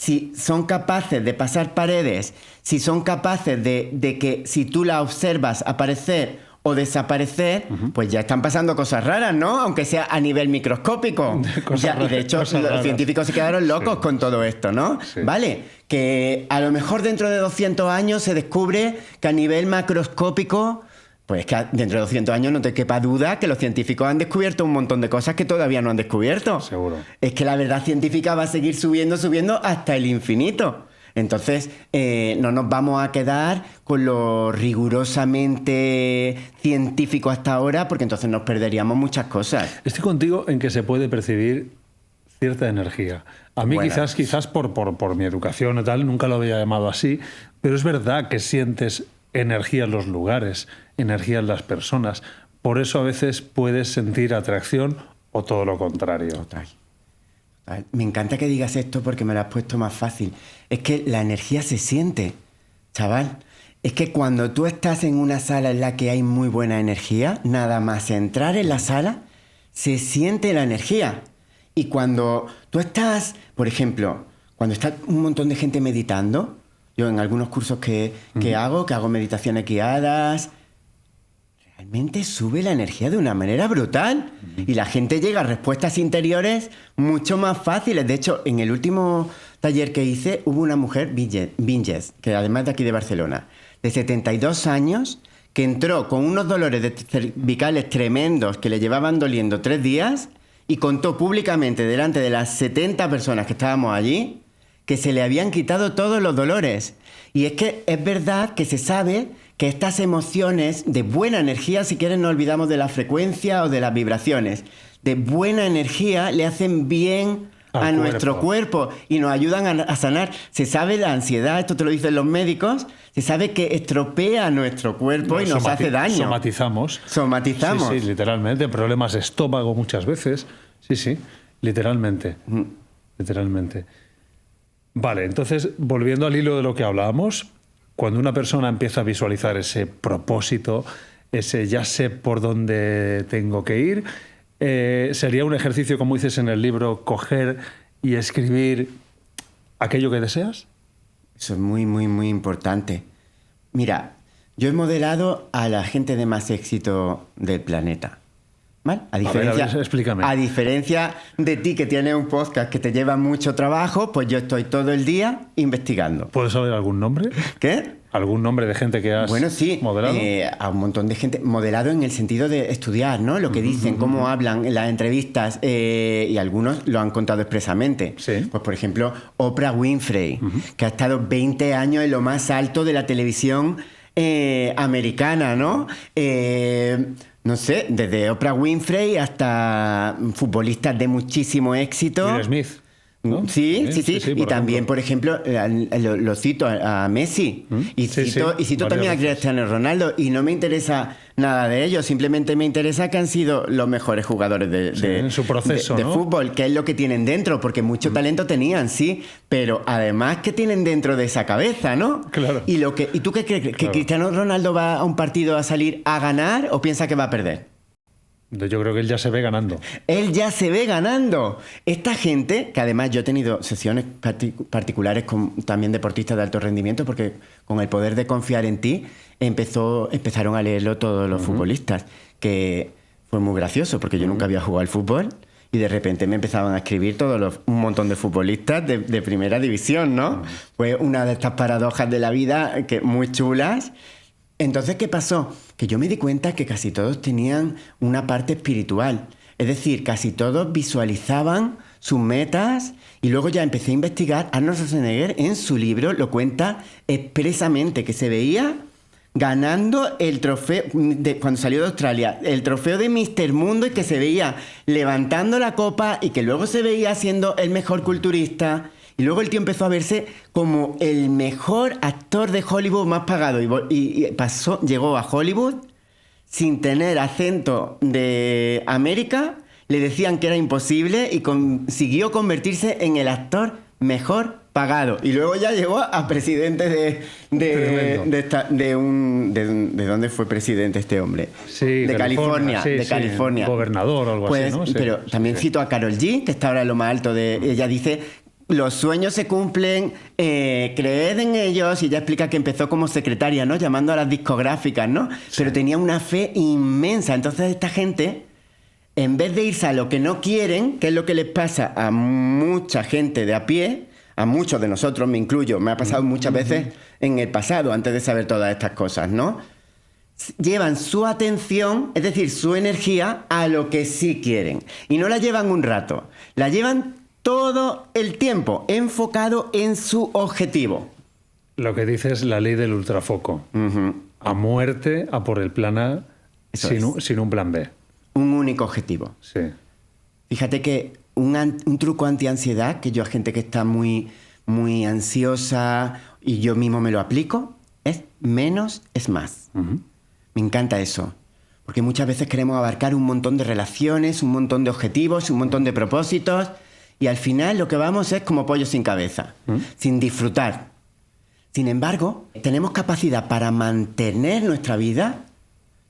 si son capaces de pasar paredes, si son capaces de que si tú la observas aparecer o desaparecer, pues ya están pasando cosas raras, ¿no? Aunque sea a nivel microscópico. Y de hecho, los científicos se quedaron locos con todo esto, ¿no? Sí. ¿Vale? Que a lo mejor dentro de 200 años se descubre que a nivel macroscópico, pues que dentro de 200 años no te quepa duda que los científicos han descubierto un montón de cosas que todavía no han descubierto.
Seguro.
Es que la verdad científica va a seguir subiendo hasta el infinito. Entonces, no nos vamos a quedar con lo rigurosamente científico hasta ahora, porque entonces nos perderíamos muchas cosas.
Estoy contigo en que se puede percibir cierta energía. A mí quizás por mi educación o tal, nunca lo había llamado así, pero es verdad que sientes energía en los lugares, energía en las personas. Por eso a veces puedes sentir atracción o todo lo contrario.
Total. Me encanta que digas esto porque me lo has puesto más fácil. Es que la energía se siente, chaval. Es que cuando tú estás en una sala en la que hay muy buena energía, nada más entrar en la sala, se siente la energía. Y cuando tú estás, por ejemplo, cuando está un montón de gente meditando, yo en algunos cursos que hago meditaciones guiadas, realmente sube la energía de una manera brutal. Y la gente llega a respuestas interiores mucho más fáciles. De hecho, en el último taller que hice, hubo una mujer, Vinges, que además de aquí de Barcelona, de 72 años, que entró con unos dolores de cervicales tremendos que le llevaban doliendo 3 días y contó públicamente delante de las 70 personas que estábamos allí que se le habían quitado todos los dolores. Y es que es verdad que se sabe que estas emociones de buena energía, si quieres no olvidamos de la frecuencia o de las vibraciones, de buena energía le hacen bien a nuestro cuerpo y nos ayudan a sanar. Se sabe la ansiedad, esto te lo dicen los médicos, se sabe que estropea nuestro cuerpo y nos hace daño.
Somatizamos. Sí, literalmente. Problemas de estómago muchas veces. Sí, literalmente. Literalmente. Vale, entonces, volviendo al hilo de lo que hablábamos, cuando una persona empieza a visualizar ese propósito, ese ya sé por dónde tengo que ir, sería un ejercicio, como dices en el libro, coger y escribir aquello que deseas.
Eso es muy, muy, muy importante. Mira, yo he modelado a la gente de más éxito del planeta. ¿Vale? A ver,
explícame.
A diferencia de ti, que tienes un podcast que te lleva mucho trabajo, pues yo estoy todo el día investigando.
¿Puedes saber algún nombre?
¿Qué?
¿Algún nombre de gente que has modelado?
A un montón de gente. Modelado en el sentido de estudiar, ¿no? Lo que dicen, cómo hablan en las entrevistas, y algunos lo han contado expresamente.
Sí.
Pues, por ejemplo, Oprah Winfrey, que ha estado 20 años en lo más alto de la televisión americana, ¿no? No sé, desde Oprah Winfrey hasta futbolistas de muchísimo éxito.
Will Smith, ¿no?
Sí. Y también, por ejemplo, lo cito a Messi. Y cito también a Cristiano Ronaldo. Y no me interesa nada de ellos. Simplemente me interesa que han sido los mejores jugadores
en su proceso,
de
¿no?
fútbol, que es lo que tienen dentro. Porque mucho talento tenían, sí. Pero además, ¿qué tienen dentro de esa cabeza, no?
Claro.
¿Y tú qué crees? ¿Que Cristiano Ronaldo va a un partido a salir a ganar o piensa que va a perder?
Yo creo que él ya se ve ganando.
Él ya se ve ganando. Esta gente, que además yo he tenido sesiones particulares con también deportistas de alto rendimiento, porque con el poder de confiar en ti empezaron a leerlo todos los futbolistas, que fue muy gracioso, porque yo nunca había jugado al fútbol y de repente me empezaban a escribir un montón de futbolistas de primera división, ¿no? Fue una de estas paradojas de la vida muy chulas. Entonces, ¿qué pasó? Que yo me di cuenta que casi todos tenían una parte espiritual. Es decir, casi todos visualizaban sus metas y luego ya empecé a investigar. Arnold Schwarzenegger en su libro lo cuenta expresamente, que se veía ganando el trofeo, cuando salió de Australia, el trofeo de Mr. Mundo, y que se veía levantando la copa y que luego se veía siendo el mejor culturista. Y luego el tío empezó a verse como el mejor actor de Hollywood más pagado. Y llegó a Hollywood sin tener acento de América. Le decían que era imposible y consiguió convertirse en el actor mejor pagado. Y luego ya llegó a presidente ¿de dónde fue presidente este hombre?
Sí,
de California.
Sí,
de California.
Gobernador o algo así, ¿no?
Pero también cito a Karol G, que está ahora en lo más alto de... Ella dice... Los sueños se cumplen, creed en ellos, y ella explica que empezó como secretaria, ¿no? Llamando a las discográficas, ¿no? Sí. Pero tenía una fe inmensa. Entonces esta gente, en vez de irse a lo que no quieren, que es lo que les pasa a mucha gente de a pie, a muchos de nosotros, me incluyo, me ha pasado muchas veces en el pasado, antes de saber todas estas cosas, ¿no? Llevan su atención, es decir, su energía, a lo que sí quieren. Y no la llevan un rato, la llevan todo el tiempo enfocado en su objetivo.
Lo que dice es la ley del ultrafoco. A muerte, a por el plan A, sin un plan B.
Un único objetivo.
Sí.
Fíjate que un truco antiansiedad, que yo a gente que está muy, muy ansiosa, y yo mismo me lo aplico, es menos es más. Me encanta eso. Porque muchas veces queremos abarcar un montón de relaciones, un montón de objetivos, un montón de propósitos... Y al final lo que vamos es como pollo sin cabeza, sin disfrutar. Sin embargo, tenemos capacidad para mantener nuestra vida.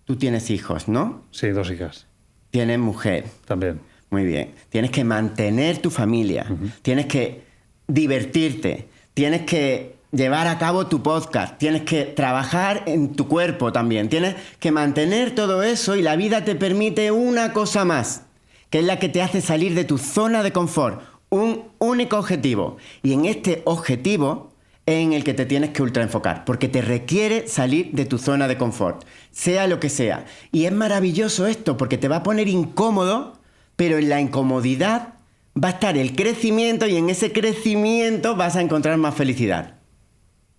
Tú tienes hijos, ¿no?
Sí, 2 hijas.
Tienes mujer.
También.
Muy bien. Tienes que mantener tu familia. Tienes que divertirte. Tienes que llevar a cabo tu podcast. Tienes que trabajar en tu cuerpo también. Tienes que mantener todo eso, y la vida te permite una cosa más, que es la que te hace salir de tu zona de confort, un único objetivo. Y en este objetivo es en el que te tienes que ultraenfocar, porque te requiere salir de tu zona de confort, sea lo que sea. Y es maravilloso esto, porque te va a poner incómodo, pero en la incomodidad va a estar el crecimiento, y en ese crecimiento vas a encontrar más felicidad.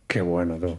Qué bueno, tú.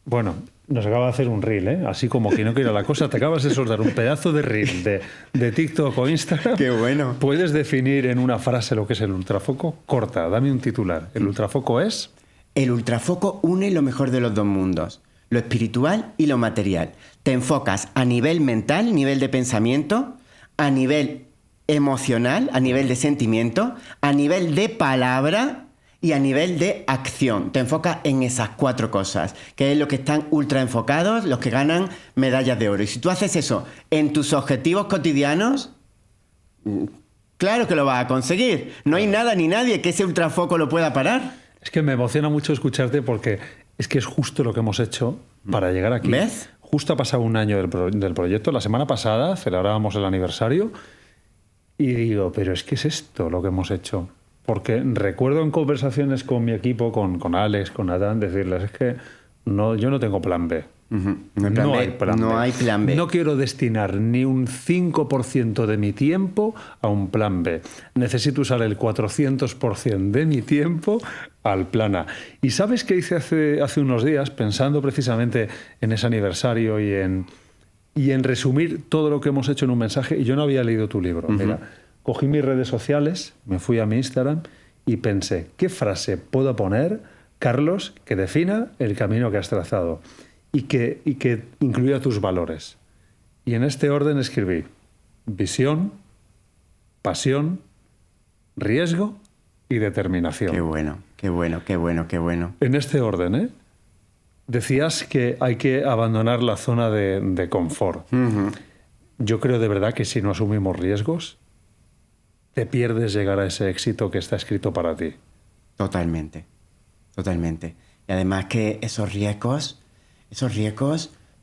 Bueno, Nos acaba de hacer un reel, ¿eh? Así como que no quiere la cosa, te acabas de soltar un pedazo de reel de TikTok o Instagram.
¡Qué bueno!
¿Puedes definir en una frase lo que es el ultrafoco? Corta, dame un titular. ¿El ultrafoco es?
El ultrafoco une lo mejor de los dos mundos, lo espiritual y lo material. Te enfocas a nivel mental, nivel de pensamiento, a nivel emocional, a nivel de sentimiento, a nivel de palabra y a nivel de acción. Te enfocas en esas 4 cosas, que es lo que están ultra enfocados, los que ganan medallas de oro. Y si tú haces eso en tus objetivos cotidianos, claro que lo vas a conseguir. No hay nada ni nadie que ese ultrafoco lo pueda parar.
Es que me emociona mucho escucharte porque es que es justo lo que hemos hecho para llegar aquí.
¿Ves?
Justo ha pasado un año del proyecto. La semana pasada celebrábamos el aniversario y digo, pero es que es esto lo que hemos hecho. Porque recuerdo en conversaciones con mi equipo, con Alex, con Adán, decirles, es que yo no tengo plan B.
No hay plan B.
No quiero destinar ni un 5% de mi tiempo a un plan B. Necesito usar el 400% de mi tiempo al plan A. ¿Y sabes qué hice hace unos días, pensando precisamente en ese aniversario y en resumir todo lo que hemos hecho en un mensaje? Y yo no había leído tu libro. Mira, cogí mis redes sociales, me fui a mi Instagram y pensé, ¿qué frase puedo poner, Carlos, que defina el camino que has trazado y que incluya tus valores? Y en este orden escribí visión, pasión, riesgo y determinación.
Qué bueno, qué bueno, qué bueno, qué bueno.
En este orden, ¿eh? Decías que hay que abandonar la zona de confort. Yo creo de verdad que si no asumimos riesgos, te pierdes llegar a ese éxito que está escrito para ti.
Totalmente, totalmente. Y además que esos riesgos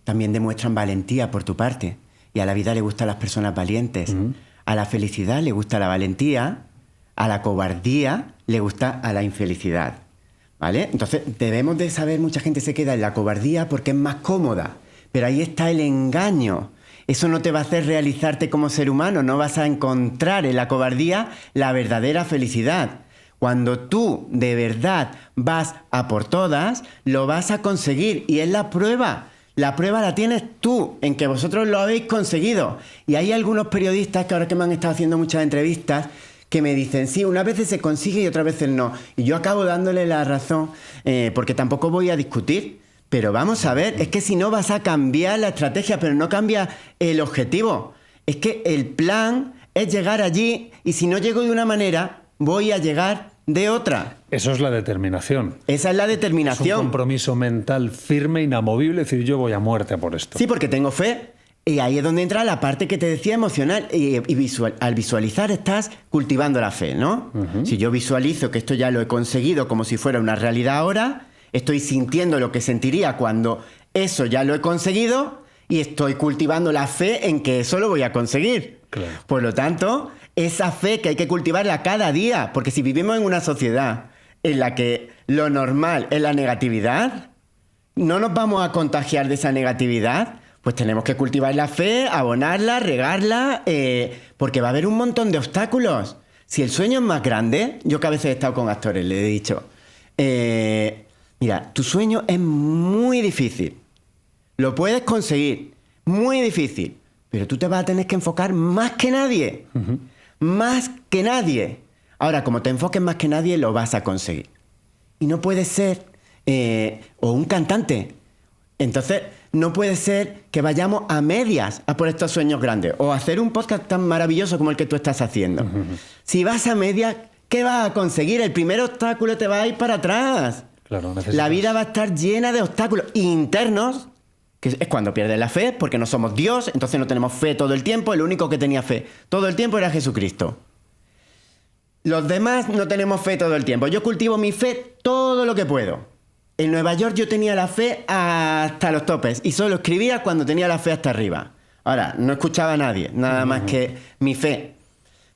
también demuestran valentía por tu parte. Y a la vida le gustan las personas valientes. A la felicidad le gusta la valentía, a la cobardía le gusta a la infelicidad. ¿Vale? Entonces debemos de saber, mucha gente se queda en la cobardía porque es más cómoda. Pero ahí está el engaño. Eso no te va a hacer realizarte como ser humano. No vas a encontrar en la cobardía la verdadera felicidad. Cuando tú de verdad vas a por todas, lo vas a conseguir. Y es la prueba. La prueba la tienes tú, en que vosotros lo habéis conseguido. Y hay algunos periodistas que ahora que me han estado haciendo muchas entrevistas que me dicen, sí, unas veces se consigue y otras veces no. Y yo acabo dándole la razón, porque tampoco voy a discutir. Pero vamos a ver, es que si no vas a cambiar la estrategia, pero no cambia el objetivo. Es que el plan es llegar allí y si no llego de una manera, voy a llegar de otra.
Eso es la determinación.
Esa es la determinación.
Es un compromiso mental firme, inamovible, es decir, yo voy a muerte por esto.
Sí, porque tengo fe. Y ahí es donde entra la parte que te decía emocional. Y al visualizar estás cultivando la fe, ¿no? Si yo visualizo que esto ya lo he conseguido como si fuera una realidad ahora, estoy sintiendo lo que sentiría cuando eso ya lo he conseguido y estoy cultivando la fe en que eso lo voy a conseguir.
Claro.
Por lo tanto, esa fe que hay que cultivarla cada día, porque si vivimos en una sociedad en la que lo normal es la negatividad, no nos vamos a contagiar de esa negatividad, pues tenemos que cultivar la fe, abonarla, regarla, porque va a haber un montón de obstáculos. Si el sueño es más grande, yo que a veces he estado con actores, le he dicho, mira, tu sueño es muy difícil, lo puedes conseguir, muy difícil, pero tú te vas a tener que enfocar más que nadie, más que nadie. Ahora, como te enfoques más que nadie, lo vas a conseguir. Y no puede ser, o un cantante, entonces no puede ser que vayamos a medias a por estos sueños grandes, o a hacer un podcast tan maravilloso como el que tú estás haciendo. Si vas a medias, ¿qué vas a conseguir? El primer obstáculo te va a ir para atrás.
Claro,
la vida va a estar llena de obstáculos internos, que es cuando pierdes la fe, porque no somos Dios, entonces no tenemos fe todo el tiempo. El único que tenía fe todo el tiempo era Jesucristo. Los demás no tenemos fe todo el tiempo. Yo cultivo mi fe todo lo que puedo. En Nueva York yo tenía la fe hasta los topes y solo escribía cuando tenía la fe hasta arriba. Ahora, no escuchaba a nadie, nada más que mi fe.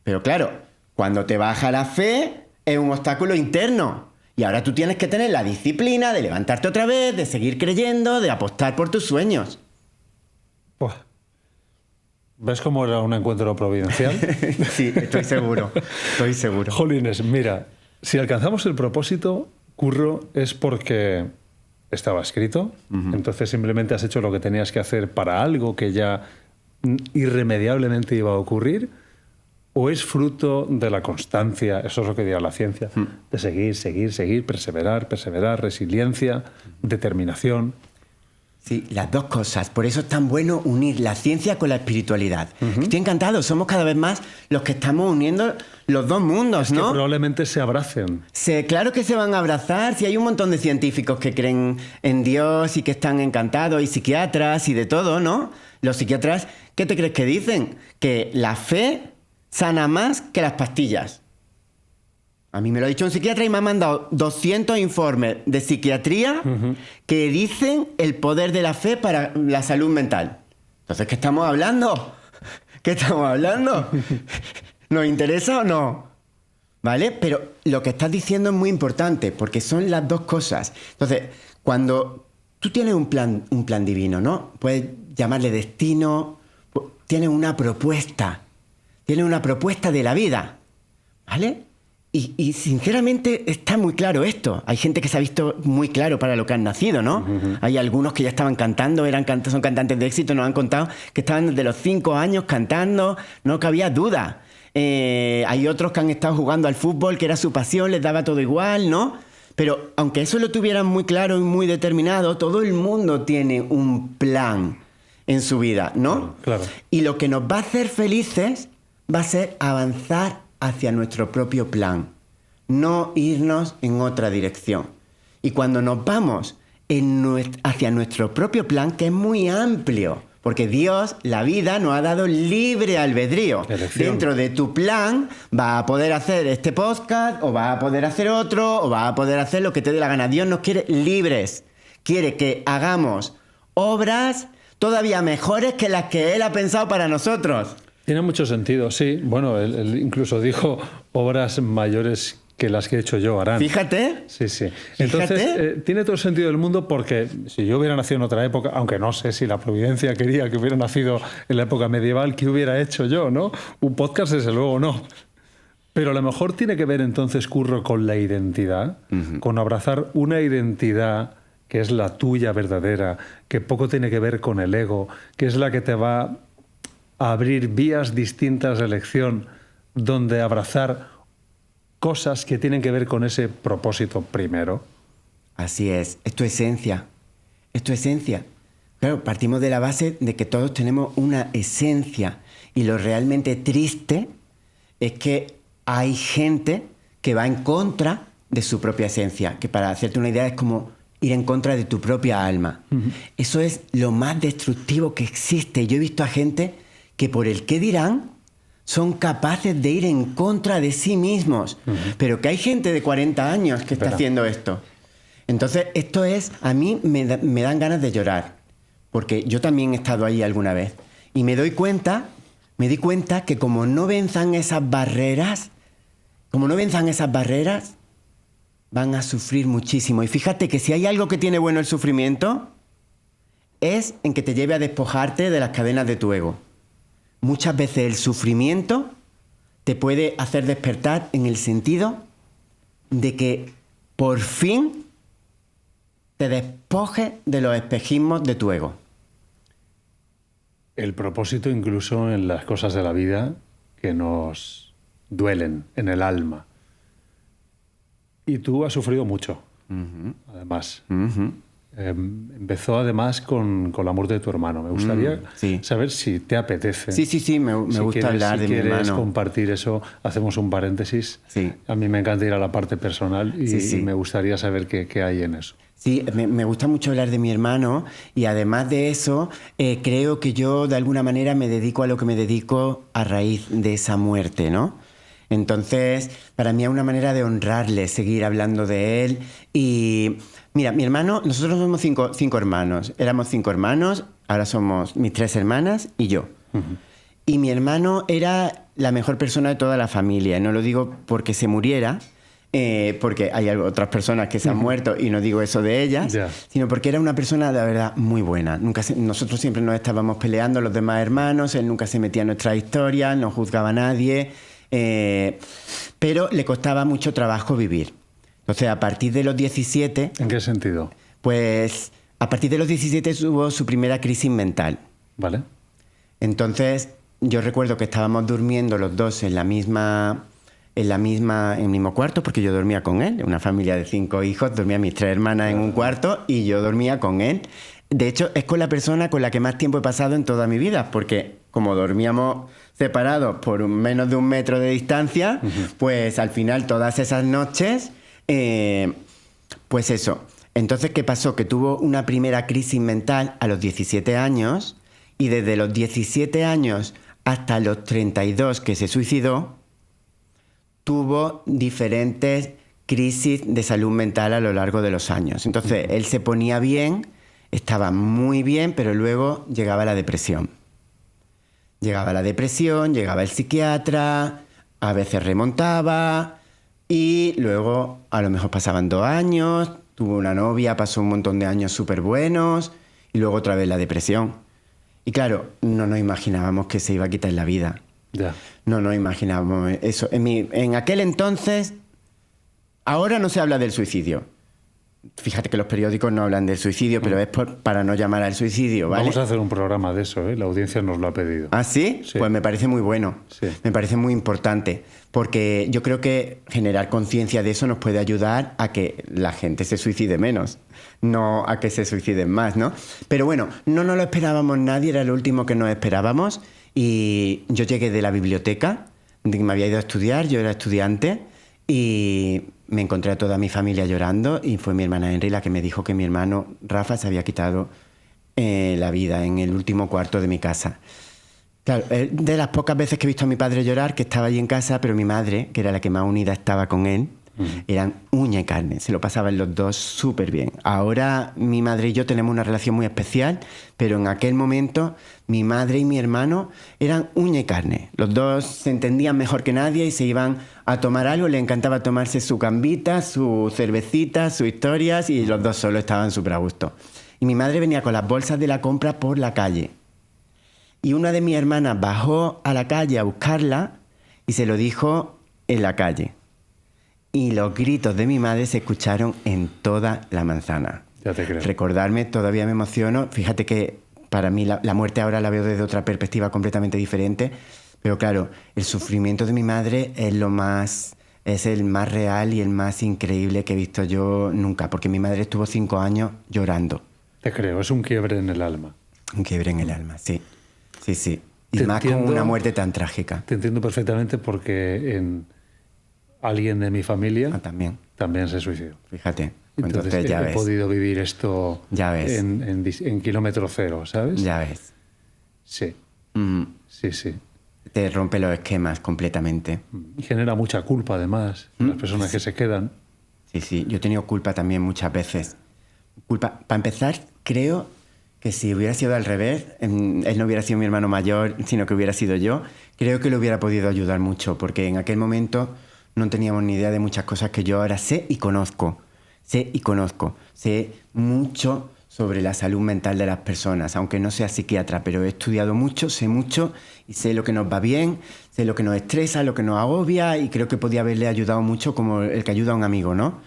Pero claro, cuando te baja la fe es un obstáculo interno. Y ahora tú tienes que tener la disciplina de levantarte otra vez, de seguir creyendo, de apostar por tus sueños.
Buah. ¿Ves cómo era un encuentro providencial?
Sí, estoy seguro. Estoy seguro.
Jolines, mira, si alcanzamos el propósito, Curro, es porque estaba escrito, entonces simplemente has hecho lo que tenías que hacer para algo que ya irremediablemente iba a ocurrir, o es fruto de la constancia, eso es lo que dirá la ciencia, de seguir, perseverar, resiliencia, determinación.
Sí, las dos cosas. Por eso es tan bueno unir la ciencia con la espiritualidad. Estoy encantado. Somos cada vez más los que estamos uniendo los dos mundos, ¿no?
Que probablemente se abracen.
Claro que se van a abrazar. Si hay un montón de científicos que creen en Dios y que están encantados, y psiquiatras y de todo, ¿no? Los psiquiatras, ¿qué te crees que dicen? Que la fe sana más que las pastillas. A mí me lo ha dicho un psiquiatra y me ha mandado 200 informes de psiquiatría que dicen el poder de la fe para la salud mental. Entonces, ¿qué estamos hablando? ¿Qué estamos hablando? ¿Nos interesa o no? ¿Vale? Pero lo que estás diciendo es muy importante porque son las dos cosas. Entonces, cuando tú tienes un plan divino, ¿no? Puedes llamarle destino, tienes una propuesta de la vida, ¿vale? Y sinceramente está muy claro esto. Hay gente que se ha visto muy claro para lo que han nacido, ¿no? Hay algunos que ya estaban cantando, son cantantes de éxito, nos han contado que estaban desde los 5 años cantando, no cabía duda. Hay otros que han estado jugando al fútbol, que era su pasión, les daba todo igual, ¿no? Pero aunque eso lo tuvieran muy claro y muy determinado, todo el mundo tiene un plan en su vida, ¿no?
Claro.
Y lo que nos va a hacer felices va a ser avanzar hacia nuestro propio plan, no irnos en otra dirección. Y cuando nos vamos hacia nuestro propio plan, que es muy amplio, porque Dios, la vida, nos ha dado libre albedrío.
Elección.
Dentro de tu plan vas a poder hacer este podcast, o vas a poder hacer otro, o vas a poder hacer lo que te dé la gana. Dios nos quiere libres. Quiere que hagamos obras todavía mejores que las que Él ha pensado para nosotros.
Tiene mucho sentido, sí. Bueno, él incluso dijo obras mayores que las que he hecho yo harán.
Fíjate.
Sí. Entonces, tiene todo el sentido del mundo porque si yo hubiera nacido en otra época, aunque no sé si la providencia quería que hubiera nacido en la época medieval, ¿qué hubiera hecho yo, no? Un podcast, desde luego, no. Pero a lo mejor tiene que ver entonces, Curro, con la identidad, con abrazar una identidad que es la tuya verdadera, que poco tiene que ver con el ego, que es la que te va a abrir vías distintas de elección, donde abrazar cosas que tienen que ver con ese propósito primero.
Así es tu esencia. Es tu esencia. Claro, partimos de la base de que todos tenemos una esencia. Y lo realmente triste es que hay gente que va en contra de su propia esencia. Que para hacerte una idea es como ir en contra de tu propia alma. Eso es lo más destructivo que existe. Yo he visto a gente que por el qué dirán son capaces de ir en contra de sí mismos. Pero que hay gente de 40 años que está haciendo esto. Entonces, esto es... A mí me dan ganas de llorar. Porque yo también he estado ahí alguna vez. Y me di cuenta que como no venzan esas barreras, van a sufrir muchísimo. Y fíjate que si hay algo que tiene bueno el sufrimiento, es en que te lleve a despojarte de las cadenas de tu ego. Muchas veces el sufrimiento te puede hacer despertar en el sentido de que por fin te despojes de los espejismos de tu ego.
El propósito incluso en las cosas de la vida que nos duelen en el alma. Y tú has sufrido mucho, además. Empezó además con la muerte de tu hermano. Me gustaría saber si te apetece.
Sí, me gusta hablar de mi hermano. Si quieres
compartir eso, hacemos un paréntesis.
Sí.
A mí me encanta ir a la parte personal y me gustaría saber qué hay en eso.
Sí, me gusta mucho hablar de mi hermano y además de eso, creo que yo de alguna manera me dedico a lo que me dedico a raíz de esa muerte, ¿no? Entonces, para mí es una manera de honrarle, seguir hablando de él. Y mira, mi hermano, nosotros somos cinco hermanos. Éramos 5 hermanos, ahora somos mis 3 hermanas y yo. Y mi hermano era la mejor persona de toda la familia. No lo digo porque se muriera, porque hay otras personas que se han muerto y no digo eso de ellas, sino porque era una persona de verdad muy buena. Nosotros siempre nos estábamos peleando, los demás hermanos, él nunca se metía en nuestras historias, no juzgaba a nadie, pero le costaba mucho trabajo vivir. Entonces, a partir de los 17...
¿En qué sentido?
Pues a partir de los 17 tuvo su primera crisis mental.
Vale.
Entonces, yo recuerdo que estábamos durmiendo los dos en el mismo cuarto, porque yo dormía con él. Una familia de 5 hijos, dormían mis 3 hermanas en un cuarto y yo dormía con él. De hecho, es con la persona con la que más tiempo he pasado en toda mi vida, porque como dormíamos separados por menos de 1 metro de distancia, pues al final todas esas noches, pues eso. Entonces, ¿qué pasó? Que tuvo una primera crisis mental a los 17 años y desde los 17 años hasta los 32 que se suicidó, tuvo diferentes crisis de salud mental a lo largo de los años. Entonces, él se ponía bien, estaba muy bien, pero luego llegaba la depresión. Llegaba el psiquiatra, a veces remontaba y luego a lo mejor pasaban 2 años, tuvo una novia, pasó un montón de años súper buenos y luego otra vez la depresión. Y claro, no nos imaginábamos que se iba a quitar la vida.
Ya.
No nos imaginábamos eso. En aquel entonces, ahora no se habla del suicidio. Fíjate que los periódicos no hablan del suicidio, pero es para no llamar al suicidio, ¿vale?
Vamos a hacer un programa de eso, ¿eh? La audiencia nos lo ha pedido.
¿Ah, sí?
Sí.
Pues me parece muy bueno.
Sí.
Me parece muy importante. Porque yo creo que generar conciencia de eso nos puede ayudar a que la gente se suicide menos, no a que se suiciden más, ¿no? Pero bueno, no nos lo esperábamos nadie, era lo último que nos esperábamos. Y yo llegué de la biblioteca, de que me había ido a estudiar, yo era estudiante, y me encontré a toda mi familia llorando y fue mi hermana Henry la que me dijo que mi hermano Rafa se había quitado la vida en el último cuarto de mi casa. Claro, de las pocas veces que he visto a mi padre llorar, que estaba allí en casa, pero mi madre, que era la que más unida estaba con él, eran uña y carne, se lo pasaban los dos súper bien. Ahora mi madre y yo tenemos una relación muy especial, pero en aquel momento mi madre y mi hermano eran uña y carne. Los dos se entendían mejor que nadie y se iban a tomar algo, le encantaba tomarse su gambita, su cervecita, sus historias y los dos solo estaban súper a gusto. Y mi madre venía con las bolsas de la compra por la calle. Y una de mis hermanas bajó a la calle a buscarla y se lo dijo en la calle. Y los gritos de mi madre se escucharon en toda la manzana.
Ya te creo.
Recordarme, todavía me emociono. Fíjate que para mí la muerte ahora la veo desde otra perspectiva completamente diferente. Pero claro, el sufrimiento de mi madre es el más real y el más increíble que he visto yo nunca. Porque mi madre estuvo 5 años llorando.
Te creo, es un quiebre en el alma.
Un quiebre en el alma, sí. Sí, sí. Y
Te
más
entiendo,
con una muerte tan trágica.
Te entiendo perfectamente porque alguien de mi familia también se suicidó.
Fíjate.
Entonces
ya
he
ves.
podido vivir esto
Ya ves.
en kilómetro cero, ¿sabes?
Ya ves.
Sí,
Mm,
sí.
te rompe los esquemas completamente.
Y genera mucha culpa, además, las personas que se quedan.
Sí, sí. Yo he tenido culpa también muchas veces. Culpa. Para empezar, creo que si hubiera sido al revés, él no hubiera sido mi hermano mayor, sino que hubiera sido yo, creo que le hubiera podido ayudar mucho, porque en aquel momento no teníamos ni idea de muchas cosas que yo ahora sé y conozco. Sé mucho sobre la salud mental de las personas, aunque no sea psiquiatra, pero he estudiado mucho, sé mucho y sé lo que nos va bien, sé lo que nos estresa, lo que nos agobia y creo que podía haberle ayudado mucho como el que ayuda a un amigo, ¿no?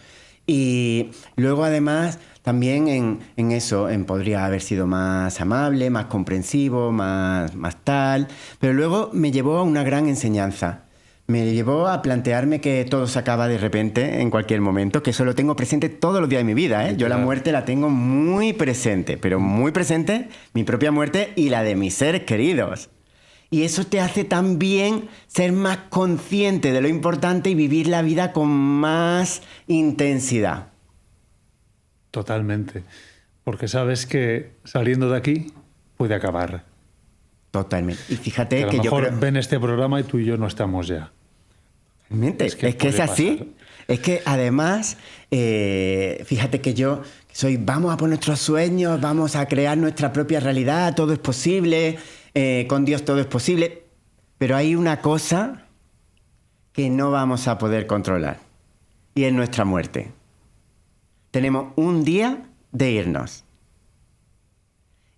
Y luego además también en eso, podría haber sido más amable, más comprensivo, más tal, pero luego me llevó a una gran enseñanza. Me llevó a plantearme que todo se acaba de repente, en cualquier momento, que eso lo tengo presente todos los días de mi vida, ¿eh? Yo la muerte la tengo muy presente, pero muy presente, mi propia muerte y la de mis seres queridos. Y eso te hace también ser más consciente de lo importante y vivir la vida con más intensidad.
Totalmente. Porque sabes que saliendo de aquí puede acabar.
Totalmente. Y fíjate
que a lo
que
mejor
yo creo...
ven este programa y tú y yo no estamos ya.
Realmente, es que es así.
Pasar.
Es que además, fíjate que yo soy, vamos a por nuestros sueños, vamos a crear nuestra propia realidad, todo es posible, con Dios todo es posible. Pero hay una cosa que no vamos a poder controlar y es nuestra muerte. Tenemos un día de irnos.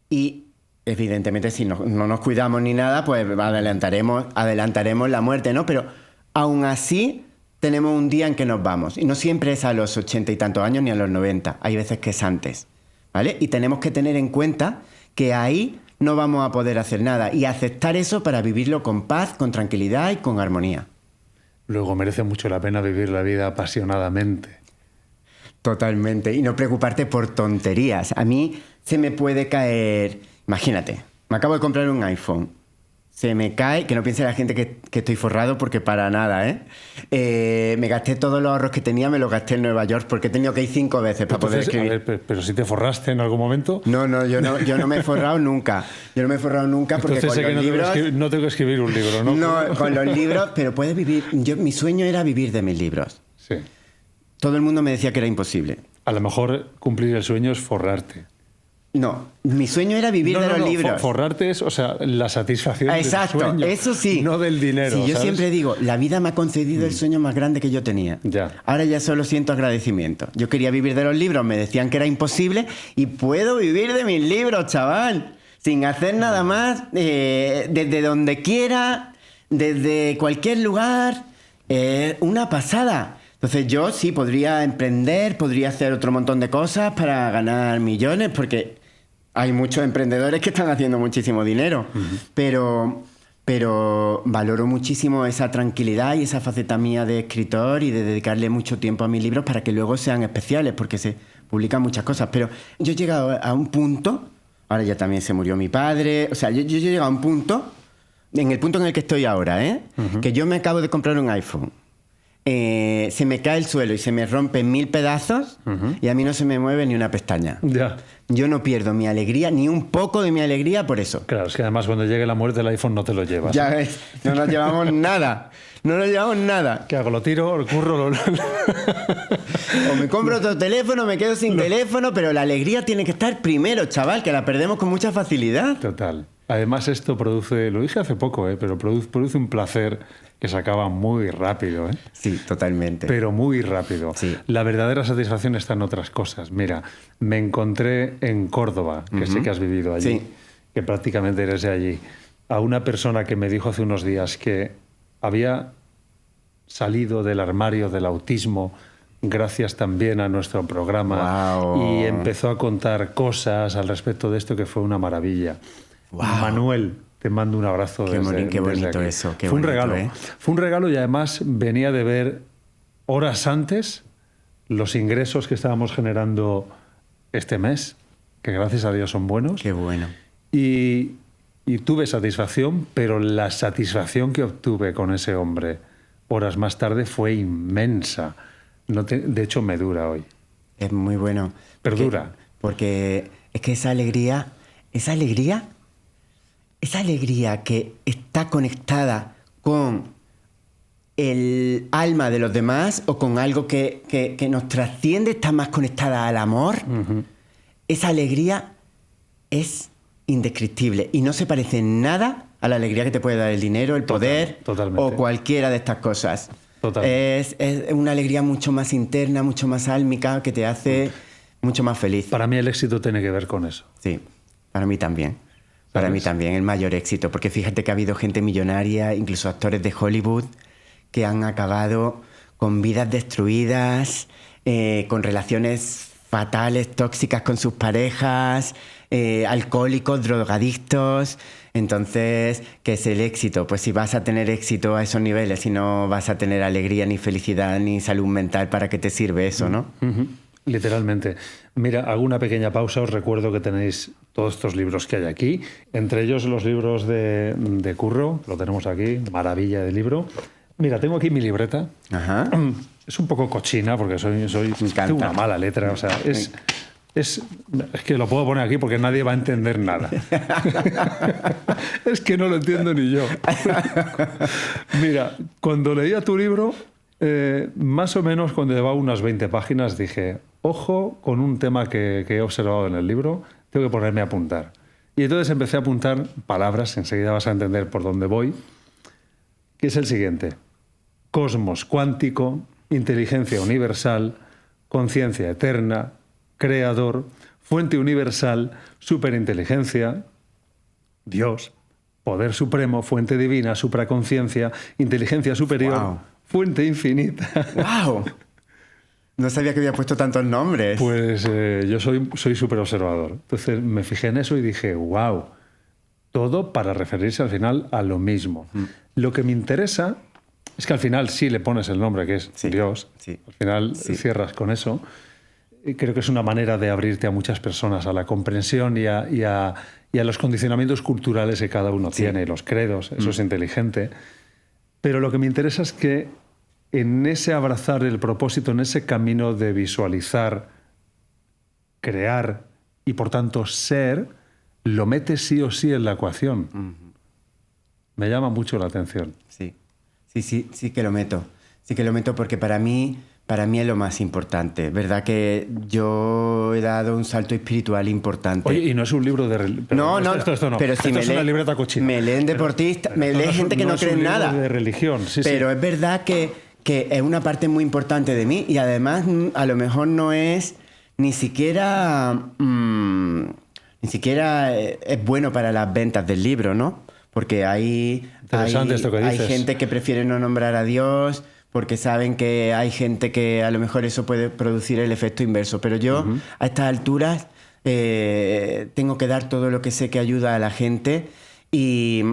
Y evidentemente si no nos cuidamos ni nada, pues adelantaremos la muerte, ¿no? Pero aún así tenemos un día en que nos vamos. Y no siempre es a los 80 y tantos años ni a los 90. Hay veces que es antes, ¿vale? Y tenemos que tener en cuenta que ahí no vamos a poder hacer nada y aceptar eso para vivirlo con paz, con tranquilidad y con armonía.
Luego merece mucho la pena vivir la vida apasionadamente.
Totalmente. Y no preocuparte por tonterías. A mí se me puede caer... Imagínate, me acabo de comprar un iPhone. Se me cae, que no piense la gente que estoy forrado, porque para nada, ¿eh? Me gasté todos los ahorros que tenía, me los gasté en Nueva York, porque he tenido que ir 5 veces para poder escribir.
A ver, pero si te forraste en algún momento...
No, yo no me he forrado nunca. Yo no me he forrado nunca porque
entonces
con los libros...
no tengo que escribir un libro, ¿no?
No, con los libros, pero puedes vivir... Mi sueño era vivir de mis libros.
Sí.
Todo el mundo me decía que era imposible.
A lo mejor cumplir el sueño es forrarte.
No, mi sueño era vivir de los libros.
Forrarte es, o sea, la satisfacción del sueño.
Eso sí.
No del dinero,
Sí, yo
¿sabes?
siempre digo, la vida me ha concedido el sueño más grande que yo tenía.
Ya.
Ahora ya solo siento agradecimiento. Yo quería vivir de los libros, me decían que era imposible y puedo vivir de mis libros, chaval. Sin hacer nada más, desde donde quiera, desde cualquier lugar. Una pasada. Entonces yo sí podría emprender, podría hacer otro montón de cosas para ganar millones, porque hay muchos emprendedores que están haciendo muchísimo dinero. Uh-huh. Pero valoro muchísimo esa tranquilidad y esa faceta mía de escritor y de dedicarle mucho tiempo a mis libros para que luego sean especiales, porque se publican muchas cosas. Pero yo he llegado a un punto, ahora ya también se murió mi padre, o sea, yo he llegado a un punto, en el punto en el que estoy ahora, uh-huh. Que yo me acabo de comprar un iPhone. Se me cae el suelo y se me rompe en 1000 pedazos, uh-huh. Y a mí no se me mueve ni una pestaña.
Ya.
Yo no pierdo mi alegría, ni un poco de mi alegría por eso.
Claro, es que además cuando llegue la muerte el iPhone no te lo llevas.
Ya ves, no nos llevamos nada. No nos llevamos nada.
¿Qué hago? ¿Lo tiro? ¿Lo curro?
O me compro otro teléfono, me quedo sin teléfono, pero la alegría tiene que estar primero, chaval, que la perdemos con mucha facilidad.
Total. Además esto produce, lo dije hace poco, pero produce un placer que se acaba muy rápido.
Sí, totalmente.
Pero muy rápido.
Sí.
La verdadera satisfacción está en otras cosas. Mira, me encontré en Córdoba, que uh-huh. Sé que has vivido allí,
sí.
Que prácticamente eres de allí, a una persona que me dijo hace unos días que había salido del armario del autismo gracias también a nuestro programa.
Wow.
Y empezó a contar cosas al respecto de esto que fue una maravilla. Wow. Manuel, te mando un abrazo
qué bonito
aquí.
Eso. Qué
fue
bonito,
un regalo. Fue un regalo y además venía de ver horas antes los ingresos que estábamos generando este mes, que gracias a Dios son buenos.
Qué bueno.
Y tuve satisfacción, pero la satisfacción que obtuve con ese hombre horas más tarde fue inmensa. De hecho, me dura hoy.
Es muy bueno.
Perdura.
Porque es que esa alegría que está conectada con el alma de los demás o con algo que nos trasciende, está más conectada al amor, uh-huh. Esa alegría es indescriptible y no se parece en nada a la alegría que te puede dar el dinero, el poder o cualquiera de estas cosas. Es una alegría mucho más interna, mucho más álmica, que te hace mucho más feliz.
Para mí el éxito tiene que ver con eso.
Sí, para mí también. Para mí también, el mayor éxito. Porque fíjate que ha habido gente millonaria, incluso actores de Hollywood, que han acabado con vidas destruidas, con relaciones fatales, tóxicas con sus parejas, alcohólicos, drogadictos. Entonces, ¿qué es el éxito? Pues si vas a tener éxito a esos niveles y no vas a tener alegría, ni felicidad, ni salud mental, ¿para qué te sirve eso, no?
Uh-huh. Literalmente. Mira, hago una pequeña pausa. Os recuerdo que tenéis todos estos libros que hay aquí, entre ellos los libros de Curro, lo tenemos aquí, maravilla de libro. Mira, tengo aquí mi libreta.
Ajá.
Es un poco cochina porque tengo una mala letra, o sea, es que lo puedo poner aquí porque nadie va a entender nada. Es que no lo entiendo ni yo. Mira, cuando leía tu libro, más o menos cuando llevaba unas 20 páginas dije, ojo con un tema que he observado en el libro, tengo que ponerme a apuntar. Y entonces empecé a apuntar palabras, enseguida vas a entender por dónde voy, que es el siguiente: cosmos cuántico, inteligencia universal, conciencia eterna, creador, fuente universal, superinteligencia, Dios, poder supremo, fuente divina, supraconciencia, inteligencia superior, fuente infinita.
¡Wow! No sabía que había puesto tantos nombres.
Pues yo soy súper observador. Entonces me fijé en eso y dije, wow, todo para referirse al final a lo mismo. Lo que me interesa es que al final sí le pones el nombre, que es Dios.
Sí.
Al final cierras con eso. Y creo que es una manera de abrirte a muchas personas, a la comprensión y a los condicionamientos culturales que cada uno tiene, y los credos. Eso es inteligente. Pero lo que me interesa es que en ese abrazar el propósito, en ese camino de visualizar, crear y por tanto ser, lo metes sí o sí en la ecuación. Me llama mucho la atención.
Sí que lo meto. Sí que lo meto porque para mí es lo más importante. ¿Verdad que yo he dado un salto espiritual importante?
Oye, y no es un libro de...
No,
esto no.
Pero si
esto es una libreta cochina.
Me leen deportistas, me leen gente que no cree en nada.
Es un libro de religión,
pero es verdad que es una parte muy importante de mí y además a lo mejor no es ni siquiera es bueno para las ventas del libro, ¿no? Porque hay gente que prefiere no nombrar a Dios porque saben que hay gente que a lo mejor eso puede producir el efecto inverso. Pero yo a estas alturas tengo que dar todo lo que sé que ayuda a la gente y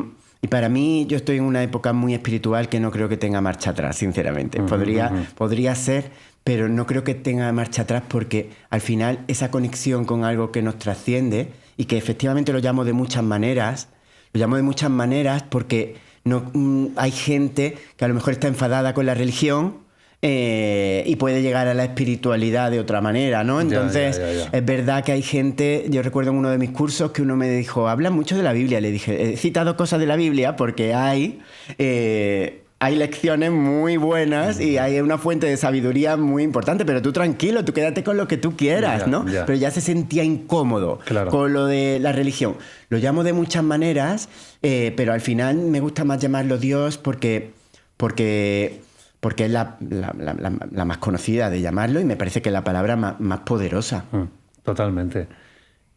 para mí yo estoy en una época muy espiritual que no creo que tenga marcha atrás, sinceramente. Podría ser, pero no creo que tenga marcha atrás porque al final esa conexión con algo que nos trasciende y que efectivamente lo llamo de muchas maneras, porque hay gente que a lo mejor está enfadada con la religión y puede llegar a la espiritualidad de otra manera, ¿no? Entonces, es verdad que hay gente... Yo recuerdo en uno de mis cursos que uno me dijo, habla mucho de la Biblia. Le dije, he citado cosas de la Biblia porque hay lecciones muy buenas y hay una fuente de sabiduría muy importante, pero tú tranquilo, tú quédate con lo que tú quieras, ¿no? Pero ya se sentía incómodo con lo de la religión. Lo llamo de muchas maneras, pero al final me gusta más llamarlo Dios porque es la más conocida de llamarlo y me parece que es la palabra más poderosa.
Totalmente.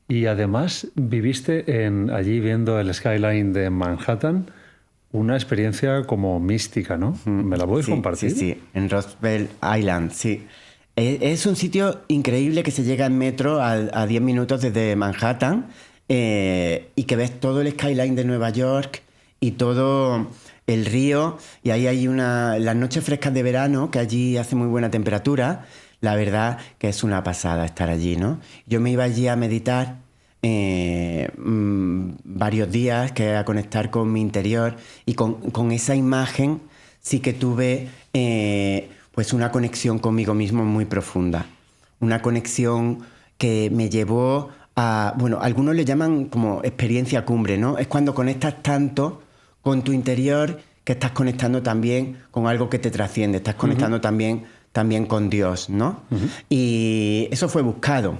Y además viviste allí viendo el skyline de Manhattan, una experiencia como mística, ¿no? ¿Me la puedes compartir?
Sí, en Roosevelt Island, sí. Es un sitio increíble que se llega en metro a 10 minutos desde Manhattan y que ves todo el skyline de Nueva York y todo el río. Y ahí hay las noches frescas de verano, que allí hace muy buena temperatura. La verdad que es una pasada estar allí, ¿no? Yo me iba allí a meditar varios días, que era conectar con mi interior y con esa imagen sí que tuve pues una conexión conmigo mismo muy profunda, una conexión que me llevó a, bueno, algunos le llaman como experiencia cumbre, ¿no? Es cuando conectas tanto con tu interior que estás conectando también con algo que te trasciende, estás conectando también con Dios, ¿no? Y eso fue buscado.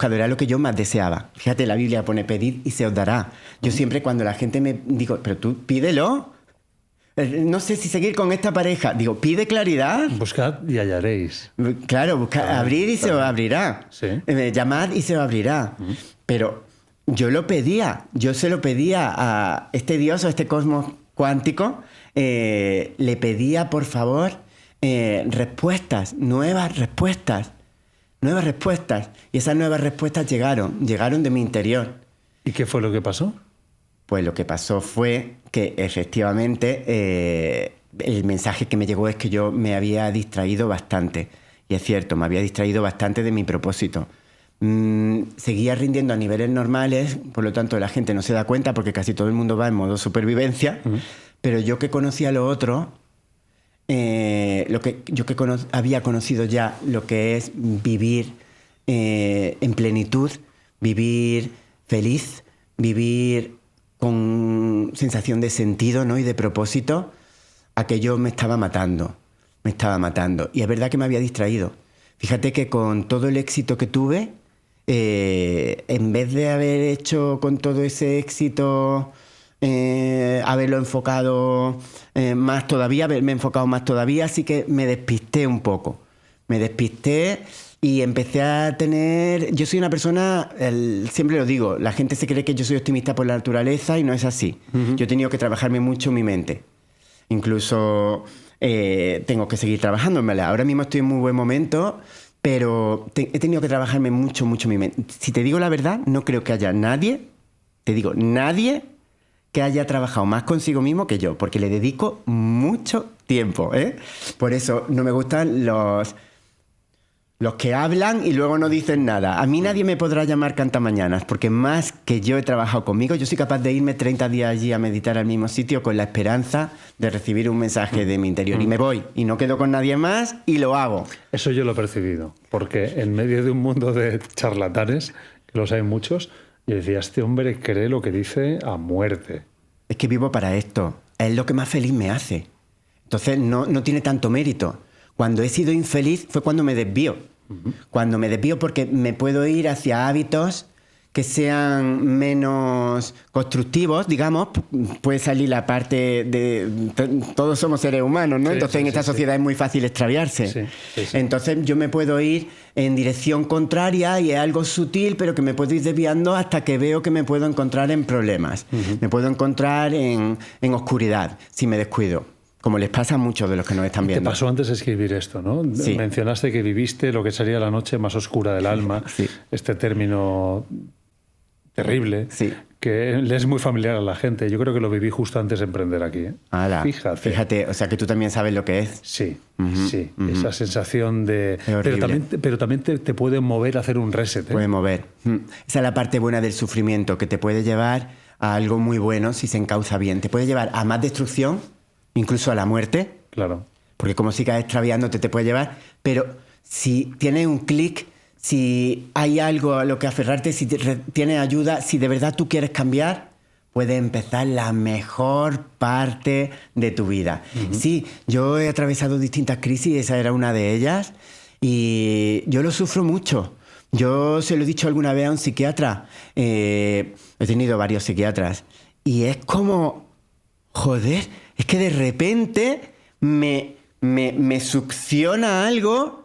Era lo que yo más deseaba. Fíjate, la Biblia pone pedid y se os dará. Yo siempre cuando la gente me digo, pero tú pídelo. No sé si seguir con esta pareja. Digo, pide claridad.
Buscad y hallaréis.
Claro, buscad, abrir y se os abrirá.
Sí.
Llamad y se os abrirá. Pero yo se lo pedía a este Dios o este cosmos cuántico. Le pedía, por favor, respuestas, nuevas respuestas. Y esas nuevas respuestas llegaron de mi interior.
¿Y qué fue lo que pasó?
Pues lo que pasó fue que efectivamente el mensaje que me llegó es que yo me había distraído bastante. Y es cierto, me había distraído bastante de mi propósito. Seguía rindiendo a niveles normales, por lo tanto la gente no se da cuenta porque casi todo el mundo va en modo supervivencia. Pero yo que conocía lo otro... había conocido ya lo que es vivir en plenitud, vivir feliz, vivir con sensación de sentido, ¿no? Y de propósito, aquello me estaba matando. Y es verdad que me había distraído. Fíjate que con todo el éxito que tuve, en vez de haber hecho con todo ese éxito... haberlo enfocado más todavía, haberme enfocado más todavía, así que me despisté un poco. Y empecé a tener... Yo soy una persona, siempre lo digo, la gente se cree que yo soy optimista por la naturaleza y no es así. Yo he tenido que trabajarme mucho mi mente. Incluso tengo que seguir trabajándomela. Ahora mismo estoy en muy buen momento, pero he tenido que trabajarme mucho mi mente. Si te digo la verdad, no creo que haya nadie, te digo, nadie que haya trabajado más consigo mismo que yo, porque le dedico mucho tiempo, ¿eh? Por eso no me gustan los que hablan y luego no dicen nada. A mí nadie me podrá llamar cantamañanas, porque más que yo he trabajado conmigo, yo soy capaz de irme 30 días allí a meditar al mismo sitio con la esperanza de recibir un mensaje de mi interior. Y me voy, y no quedo con nadie más, y lo hago.
Eso yo lo he percibido, porque en medio de un mundo de charlatanes, que los hay muchos, yo decía, este hombre cree lo que dice a muerte.
Es que vivo para esto. Es lo que más feliz me hace. Entonces no tiene tanto mérito. Cuando he sido infeliz fue cuando me desvío. Cuando me desvío porque me puedo ir hacia hábitos que sean menos constructivos, digamos. Puede salir la parte de... Todos somos seres humanos, ¿no?
Sí,
entonces en esta sociedad es muy fácil extraviarse.
Sí.
Entonces yo me puedo ir en dirección contraria y es algo sutil, pero que me puedo ir desviando hasta que veo que me puedo encontrar en problemas. Me puedo encontrar en oscuridad si me descuido. Como les pasa a muchos de los que nos están viendo.
Te pasó antes de escribir esto, ¿no?
Sí.
Mencionaste que viviste lo que sería la noche más oscura del alma,
Sí.
este término terrible,
Sí.
que le es muy familiar a la gente. Yo creo que lo viví justo antes de emprender aquí, ¿eh?
Ala,
Fíjate.
o sea que tú también sabes lo que es.
Sí, sí. Esa sensación de...
Es horrible.
Pero también te puede mover a hacer un reset, ¿eh?
Puede mover. Esa es la parte buena del sufrimiento, que te puede llevar a algo muy bueno si se encauza bien. Te puede llevar a más destrucción, incluso a la muerte.
Claro.
Porque como sigas extraviándote te puede llevar. Pero si tienes un clic, si hay algo a lo que aferrarte, si tienes ayuda, si de verdad tú quieres cambiar, puede empezar la mejor parte de tu vida. Sí, yo he atravesado distintas crisis, esa era una de ellas, y yo lo sufro mucho. Yo se lo he dicho alguna vez a un psiquiatra, he tenido varios psiquiatras, y es como, joder, es que de repente me succiona algo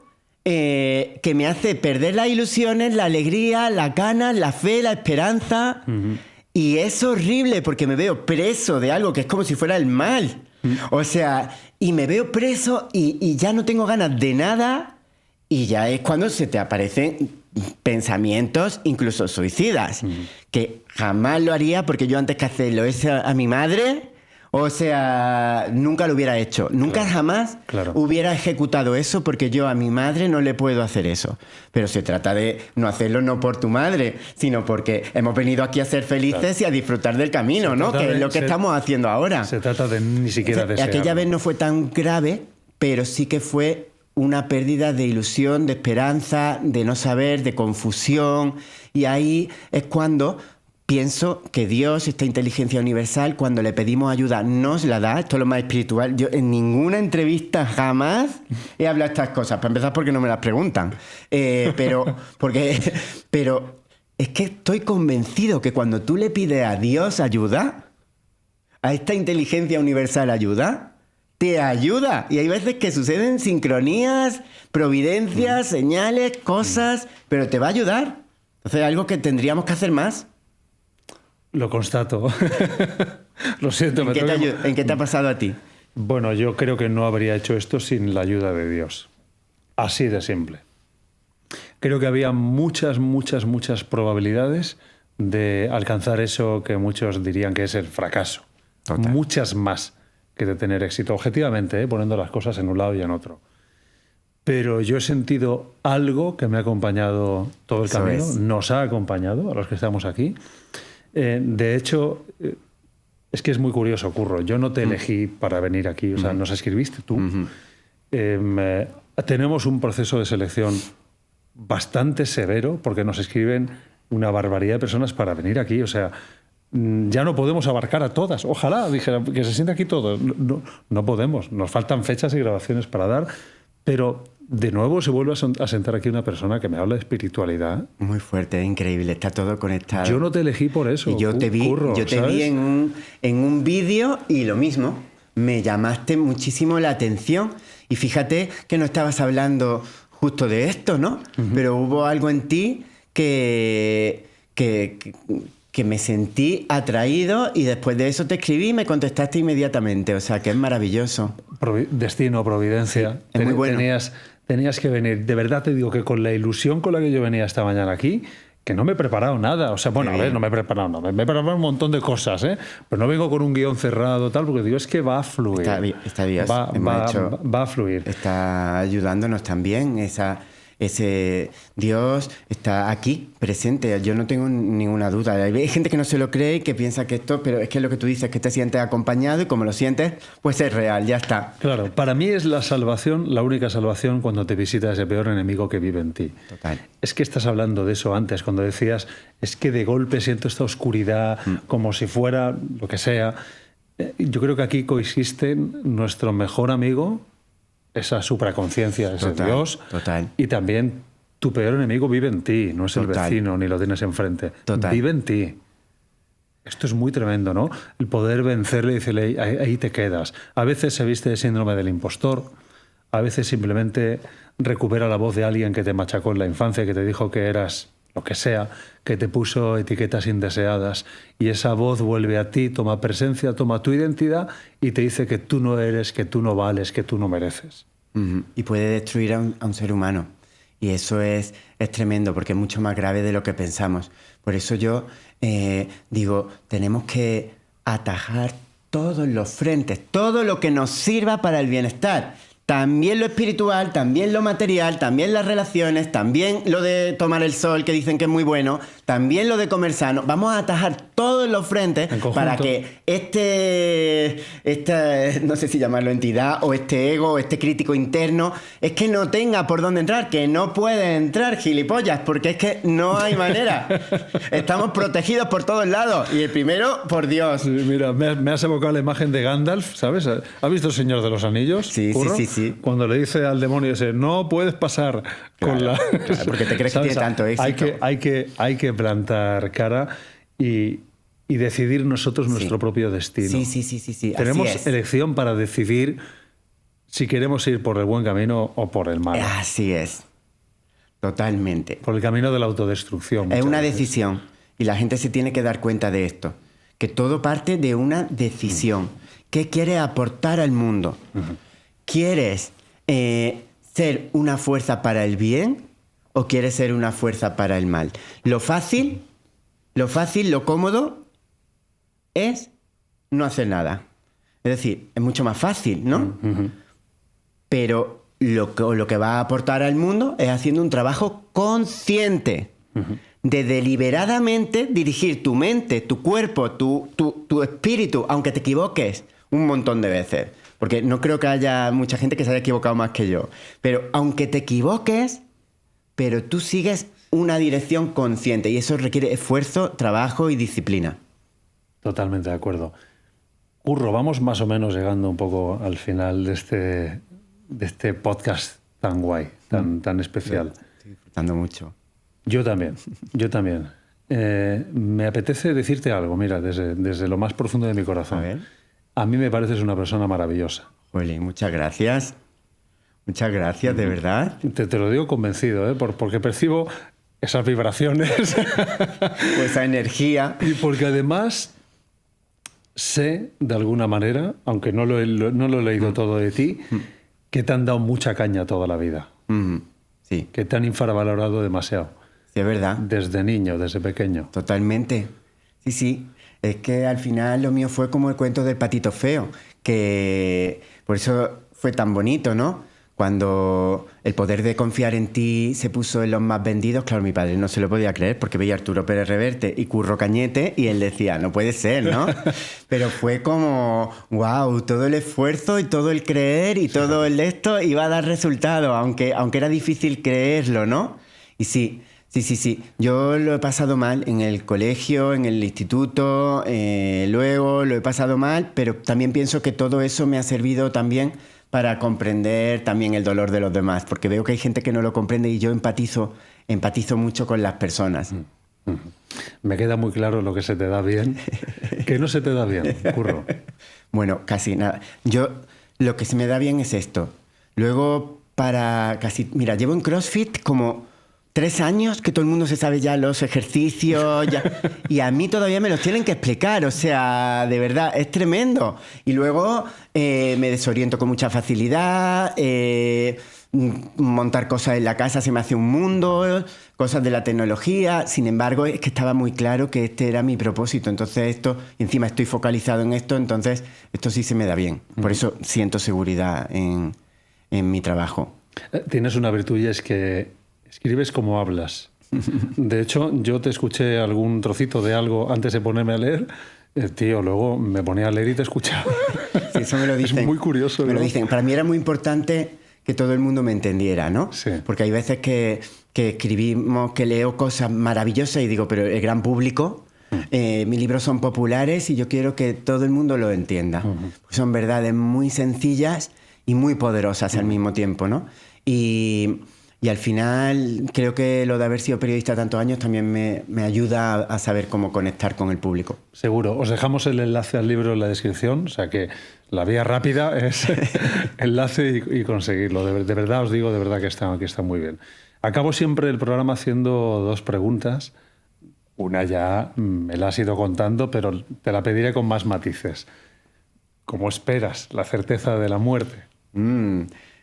que me hace perder las ilusiones, la alegría, las ganas, la fe, la esperanza. Y es horrible porque me veo preso de algo que es como si fuera el mal. O sea, y me veo preso y ya no tengo ganas de nada, y ya es cuando se te aparecen pensamientos incluso suicidas, que jamás lo haría porque yo antes que hacerlo eso a mi madre, o sea, nunca lo hubiera hecho. Nunca jamás hubiera ejecutado eso porque yo a mi madre no le puedo hacer eso. Pero se trata de no hacerlo no por tu madre, sino porque hemos venido aquí a ser felices y a disfrutar del camino, ¿no? Que es lo que estamos haciendo ahora.
Se trata de ni siquiera desearlo.
Aquella vez no fue tan grave, pero sí que fue una pérdida de ilusión, de esperanza, de no saber, de confusión. Y ahí es cuando pienso que Dios, esta inteligencia universal, cuando le pedimos ayuda, nos la da. Esto es lo más espiritual. Yo en ninguna entrevista jamás he hablado de estas cosas. Para empezar, porque no me las preguntan. Pero es que estoy convencido que cuando tú le pides a Dios ayuda, a esta inteligencia universal ayuda, te ayuda. Y hay veces que suceden sincronías, providencias, señales, cosas, pero te va a ayudar. Entonces es algo que tendríamos que hacer más.
Lo constato. Lo siento.
¿En qué te ha pasado a ti?
Bueno, yo creo que no habría hecho esto sin la ayuda de Dios. Así de simple. Creo que había muchas probabilidades de alcanzar eso que muchos dirían que es el fracaso.
Total.
Muchas más que de tener éxito, objetivamente, poniendo las cosas en un lado y en otro. Pero yo he sentido algo que me ha acompañado todo el camino, nos ha acompañado a los que estamos aquí. De hecho, es que es muy curioso, Curro. Yo no te elegí para venir aquí, o sea, nos escribiste tú. Tenemos un proceso de selección bastante severo porque nos escriben una barbaridad de personas para venir aquí. O sea, ya no podemos abarcar a todas. Ojalá, dijera, que se sienta aquí todo. No podemos. Nos faltan fechas y grabaciones para dar, pero de nuevo se vuelve a sentar aquí una persona que me habla de espiritualidad.
Muy fuerte, es increíble, está todo conectado.
Yo no te elegí por eso.
Y yo te vi,
Curro,
vi en un vídeo y lo mismo, me llamaste muchísimo la atención. Y fíjate que no estabas hablando justo de esto, ¿no? Pero hubo algo en ti que me sentí atraído y después de eso te escribí y me contestaste inmediatamente. O sea, que es maravilloso.
destino, providencia.
Sí, es muy bueno.
Tenías que venir. De verdad te digo que con la ilusión con la que yo venía esta mañana aquí, que no me he preparado nada. O sea, bueno, a ver, no me he preparado nada. Me he preparado un montón de cosas, ¿eh? Pero no vengo con un guión cerrado, tal, porque digo, es que va a fluir.
Está bien.
Va a fluir.
Está ayudándonos también. Ese Dios está aquí, presente. Yo no tengo ninguna duda. Hay gente que no se lo cree y que piensa que esto, pero es que lo que tú dices, que te sientes acompañado y como lo sientes, pues es real, ya está.
Claro, para mí es la salvación, la única salvación cuando te visita ese peor enemigo que vive en ti.
Total.
Es que estás hablando de eso antes, cuando decías, es que de golpe siento esta oscuridad como si fuera lo que sea. Yo creo que aquí coexiste nuestro mejor amigo, esa supraconciencia, ese Dios.
Total.
Y también tu peor enemigo vive en ti, no es el vecino ni lo tienes enfrente.
Total.
Vive en ti. Esto es muy tremendo, ¿no? El poder vencerle y decirle, ahí te quedas. A veces se viste de síndrome del impostor, a veces simplemente recupera la voz de alguien que te machacó en la infancia, que te dijo que eras lo que sea, que te puso etiquetas indeseadas, y esa voz vuelve a ti, toma presencia, toma tu identidad y te dice que tú no eres, que tú no vales, que tú no mereces.
Y puede destruir a un ser humano. Y eso es tremendo, porque es mucho más grave de lo que pensamos. Por eso yo digo, tenemos que atajar todos los frentes, todo lo que nos sirva para el bienestar. También lo espiritual, también lo material, también las relaciones, también lo de tomar el sol, que dicen que es muy bueno, también lo de comer sano. Vamos a atajar todos los frentes para que esta, no sé si llamarlo entidad, o este ego, o este crítico interno, es que no tenga por dónde entrar, que no puede entrar, gilipollas, porque es que no hay manera. Estamos protegidos por todos lados. Y el primero, por Dios.
Sí, mira, me has evocado la imagen de Gandalf, ¿sabes? ¿Has visto El Señor de los Anillos?
Sí.
Cuando le dice al demonio ese, no puedes pasar con la...
Claro, porque te crees que tiene tanto éxito.
Hay que plantar cara y decidir nosotros nuestro propio destino.
Sí.
Tenemos elección para decidir si queremos ir por el buen camino o por el mal.
Así es. Totalmente.
Por el camino de la autodestrucción.
Es una decisión. Y la gente se tiene que dar cuenta de esto. Que todo parte de una decisión. ¿Qué quieres aportar al mundo? ¿Quieres ser una fuerza para el bien o quieres ser una fuerza para el mal? Lo fácil, lo cómodo es no hacer nada. Es decir, es mucho más fácil, ¿no? Pero lo que va a aportar al mundo es haciendo un trabajo consciente. De deliberadamente dirigir tu mente, tu cuerpo, tu espíritu, aunque te equivoques un montón de veces. Porque no creo que haya mucha gente que se haya equivocado más que yo. Pero aunque te equivoques, pero tú sigues una dirección consciente y eso requiere esfuerzo, trabajo y disciplina.
Totalmente de acuerdo. Curro, vamos más o menos llegando un poco al final de este podcast tan guay, tan especial.
Estoy disfrutando mucho.
Yo también. Me apetece decirte algo, mira, desde lo más profundo de mi corazón.
A ver.
A mí me pareces una persona maravillosa.
Jolín, muchas gracias. Muchas gracias, de verdad.
Te lo digo convencido, ¿eh? Porque percibo esas vibraciones.
Pues esa energía.
Y porque además sé, de alguna manera, aunque no lo he leído todo de ti, que te han dado mucha caña toda la vida.
Sí.
Que te han infravalorado demasiado.
Sí, es verdad.
Desde niño, desde pequeño.
Totalmente. Sí. Es que al final lo mío fue como el cuento del patito feo, que por eso fue tan bonito, ¿no? Cuando el poder de confiar en ti se puso en los más vendidos, claro, mi padre no se lo podía creer porque veía a Arturo Pérez Reverte y Curro Cañete y él decía, no puede ser, ¿no? Pero fue como, wow, todo el esfuerzo y todo el creer y todo el esto iba a dar resultado, aunque era difícil creerlo, ¿no? Y sí. Yo lo he pasado mal en el colegio, en el instituto, luego lo he pasado mal, pero también pienso que todo eso me ha servido también para comprender también el dolor de los demás, porque veo que hay gente que no lo comprende y yo empatizo mucho con las personas.
Me queda muy claro lo que se te da bien, que no se te da bien, Curro.
Bueno, casi nada. Lo que se me da bien es esto. Luego, mira, llevo en CrossFit como 3 años que todo el mundo se sabe ya los ejercicios y a mí todavía me los tienen que explicar, o sea, de verdad, es tremendo. Y luego me desoriento con mucha facilidad, montar cosas en la casa se me hace un mundo, cosas de la tecnología. Sin embargo, es que estaba muy claro que este era mi propósito, entonces esto, encima estoy focalizado en esto, entonces esto sí se me da bien. Por eso siento seguridad en mi trabajo.
Tienes una virtud y es que escribes como hablas. De hecho, yo te escuché algún trocito de algo antes de ponerme a leer. Tío, luego me ponía a leer y te escuchaba.
Sí, eso me lo dicen.
Es muy curioso, ¿no?
Me lo dicen. Para mí era muy importante que todo el mundo me entendiera, ¿no?
Sí.
Porque hay veces que escribimos, que leo cosas maravillosas y digo, pero el gran público, mis libros son populares y yo quiero que todo el mundo lo entienda. Son verdades muy sencillas y muy poderosas al mismo tiempo, ¿no? Y al final creo que lo de haber sido periodista tantos años también me ayuda a saber cómo conectar con el público.
Seguro. Os dejamos el enlace al libro en la descripción, o sea que la vía rápida es enlace y conseguirlo. De verdad os digo, de verdad que está muy bien. Acabo siempre el programa haciendo 2 preguntas. Una ya me la has ido contando, pero te la pediré con más matices. ¿Cómo esperas la certeza de la muerte?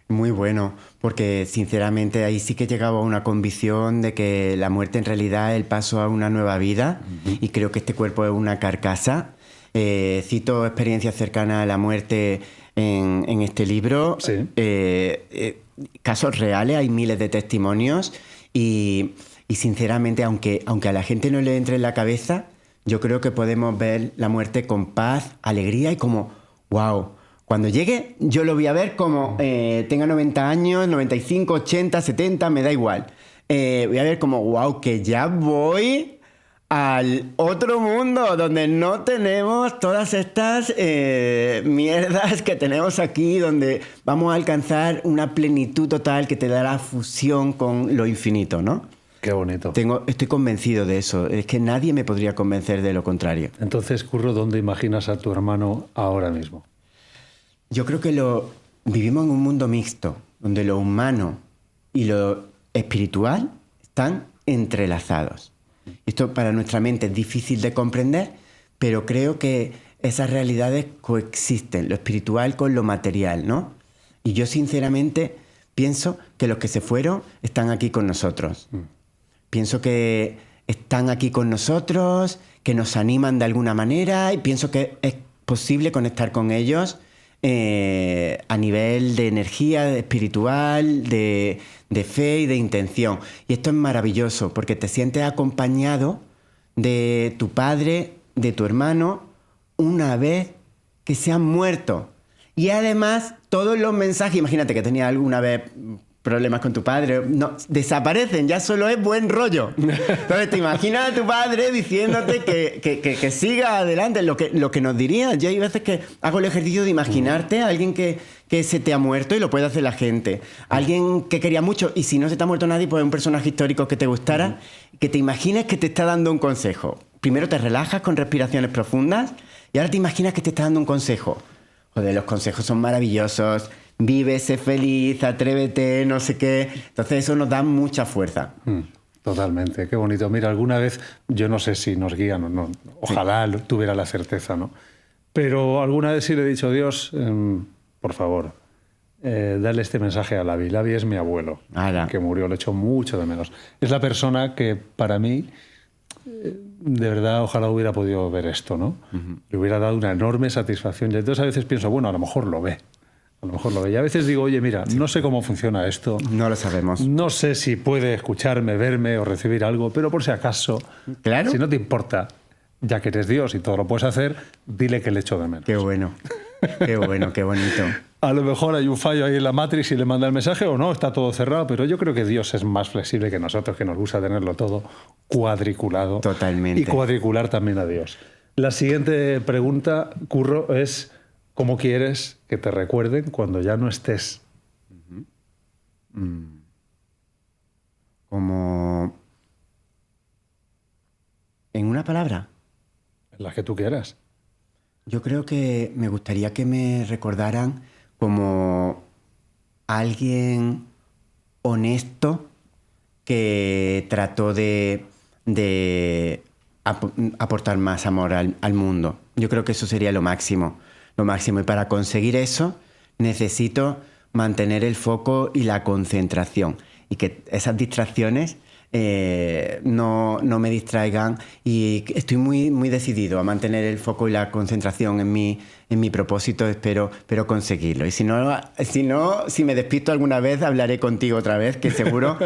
Muy bueno, porque sinceramente ahí sí que llegaba a una convicción de que la muerte en realidad es el paso a una nueva vida y creo que este cuerpo es una carcasa. Cito experiencias cercanas a la muerte en este libro,
Sí.
Casos reales, hay miles de testimonios y sinceramente, aunque a la gente no le entre en la cabeza, yo creo que podemos ver la muerte con paz, alegría y como, wow. Cuando llegue, yo lo voy a ver como tenga 90 años, 95, 80, 70, me da igual. Voy a ver como, wow, que ya voy al otro mundo donde no tenemos todas estas mierdas que tenemos aquí, donde vamos a alcanzar una plenitud total que te da la fusión con lo infinito, ¿no?
Qué bonito.
Estoy convencido de eso. Es que nadie me podría convencer de lo contrario.
Entonces, Curro, ¿dónde imaginas a tu hermano ahora mismo?
Yo creo que vivimos en un mundo mixto, donde lo humano y lo espiritual están entrelazados. Esto para nuestra mente es difícil de comprender, pero creo que esas realidades coexisten, lo espiritual con lo material, ¿no? Y yo sinceramente pienso que los que se fueron están aquí con nosotros. Pienso que están aquí con nosotros, que nos animan de alguna manera y pienso que es posible conectar con ellos a nivel de energía espiritual, de fe y de intención. Y esto es maravilloso porque te sientes acompañado de tu padre, de tu hermano, una vez que se han muerto. Y además, todos los mensajes, imagínate que tenías alguna vez problemas con tu padre, no, desaparecen, ya solo es buen rollo. Entonces te imaginas a tu padre diciéndote que siga adelante, lo que nos diría. Yo hay veces que hago el ejercicio de imaginarte a alguien que se te ha muerto y lo puede hacer la gente. Alguien que quería mucho y si no se te ha muerto nadie, pues un personaje histórico que te gustara, que te imagines que te está dando un consejo. Primero te relajas con respiraciones profundas y ahora te imaginas que te está dando un consejo. Joder, los consejos son maravillosos. Vive, sé feliz, atrévete, no sé qué. Entonces eso nos da mucha fuerza.
Totalmente, qué bonito. Mira, alguna vez, yo no sé si nos guían o no, ojalá tuviera la certeza, ¿no? Pero alguna vez sí le he dicho, Dios, por favor, dale este mensaje a Lavi. Lavi es mi abuelo, que murió, le echo mucho de menos. Es la persona que para mí, de verdad, ojalá hubiera podido ver esto, ¿no? Le hubiera dado una enorme satisfacción. Y entonces a veces pienso, bueno, a lo mejor lo ve. A lo mejor lo ve. Y a veces digo, oye, mira, no sé cómo funciona esto.
No lo sabemos.
No sé si puede escucharme, verme o recibir algo, pero por si acaso,
claro.
Si no te importa, ya que eres Dios y todo lo puedes hacer, dile que le echo de menos.
Qué bueno, qué bueno, qué bonito.
A lo mejor hay un fallo ahí en la Matrix y le manda el mensaje o no, está todo cerrado, pero yo creo que Dios es más flexible que nosotros, que nos gusta tenerlo todo cuadriculado.
Totalmente.
Y cuadricular también a Dios. La siguiente pregunta, Curro, es ¿cómo quieres que te recuerden cuando ya no estés?
Como... ¿En una palabra?
En la que tú quieras.
Yo creo que me gustaría que me recordaran como alguien honesto que trató de aportar más amor al mundo. Yo creo que eso sería lo máximo. Lo máximo. Y para conseguir eso necesito mantener el foco y la concentración. Y que esas distracciones no me distraigan. Y estoy muy decidido a mantener el foco y la concentración en mi propósito. Espero conseguirlo. Y si me despisto alguna vez, hablaré contigo otra vez, que seguro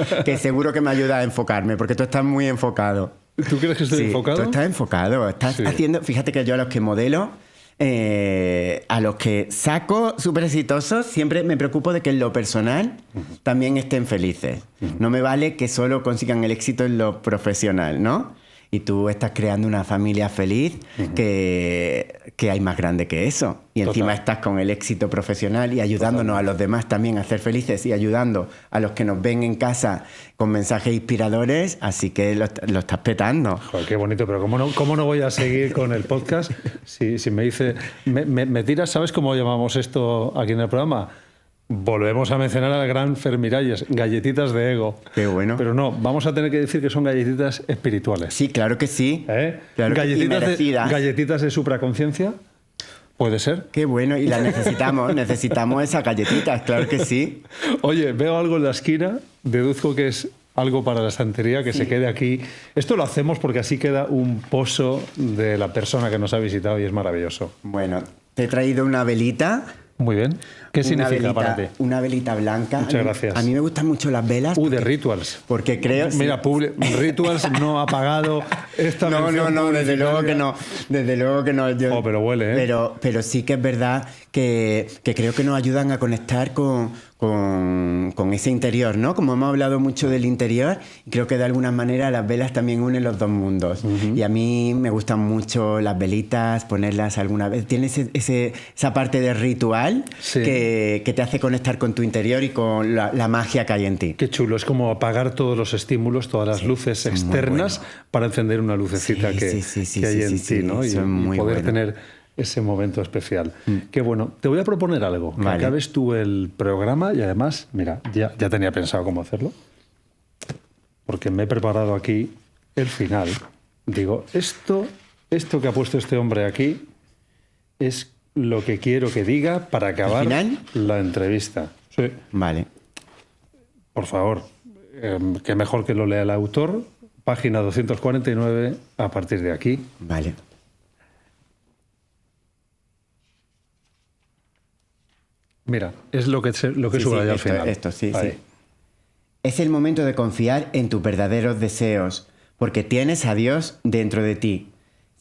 que me ayuda a enfocarme, porque tú estás muy enfocado.
¿Tú crees que estoy enfocado?
Tú estás enfocado. Estás haciendo... Fíjate que yo a los que modelo, a los que saco súper exitosos, siempre me preocupo de que en lo personal también estén felices. No me vale que solo consigan el éxito en lo profesional, ¿no? Y tú estás creando una familia feliz que hay más grande que eso. Y encima estás con el éxito profesional y ayudándonos a los demás también a ser felices y ayudando a los que nos ven en casa con mensajes inspiradores. Así que lo estás petando.
Joder, qué bonito, pero ¿cómo no voy a seguir con el podcast si me dice... Me tiras, ¿sabes cómo llamamos esto aquí en el programa? Volvemos a mencionar al gran Fer Miralles, galletitas de ego.
Qué bueno.
Pero no, vamos a tener que decir que son galletitas espirituales.
Sí, claro que sí. Claro
¿Galletitas de supraconciencia? ¿Puede ser?
Qué bueno, y las necesitamos esas galletitas, claro que sí.
Oye, veo algo en la esquina, deduzco que es algo para la estantería, que se quede aquí. Esto lo hacemos porque así queda un pozo de la persona que nos ha visitado y es maravilloso.
Bueno, te he traído una velita.
Muy bien. ¿Qué significa para ti?
Una velita blanca.
Muchas gracias.
A mí me gustan mucho las velas.
De Rituals.
Porque creo...
Mira, Rituals no ha pagado esta mención.
No, desde luego que no. Desde luego que no.
Pero huele, ¿eh?
Pero sí que es verdad que creo que nos ayudan a conectar con ese interior, ¿no? Como hemos hablado mucho del interior, y creo que de alguna manera las velas también unen los dos mundos. Y a mí me gustan mucho las velitas, ponerlas alguna vez. Tiene esa parte de ritual que te hace conectar con tu interior y con la magia que hay en ti.
Qué chulo, es como apagar todos los estímulos, todas las luces externas para encender una lucecita que hay en ti, ¿no? Y poder tener ese momento especial. Qué bueno. Te voy a proponer algo. Que acabes tú el programa y además, mira, ya tenía pensado cómo hacerlo, porque me he preparado aquí el final. Digo, esto que ha puesto este hombre aquí es lo que quiero que diga para acabar la entrevista. Sí.
Vale.
Por favor, que mejor que lo lea el autor. Página 249 a partir de aquí.
Vale.
Mira, es lo que subraya al final.
Esto, sí. Es el momento de confiar en tus verdaderos deseos, porque tienes a Dios dentro de ti.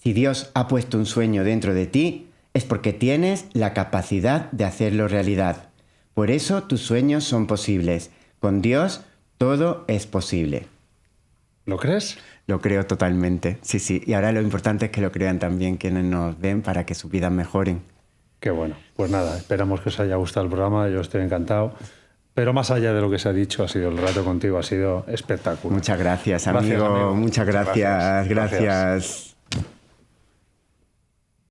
Si Dios ha puesto un sueño dentro de ti, es porque tienes la capacidad de hacerlo realidad. Por eso tus sueños son posibles. Con Dios todo es posible.
¿Lo crees?
Lo creo totalmente, sí. Y ahora lo importante es que lo crean también quienes nos ven para que sus vidas mejoren.
Qué bueno. Pues nada, esperamos que os haya gustado el programa. Yo estoy encantado. Pero más allá de lo que se ha dicho, ha sido el rato contigo, ha sido espectacular.
Muchas gracias, amigo. Muchas gracias.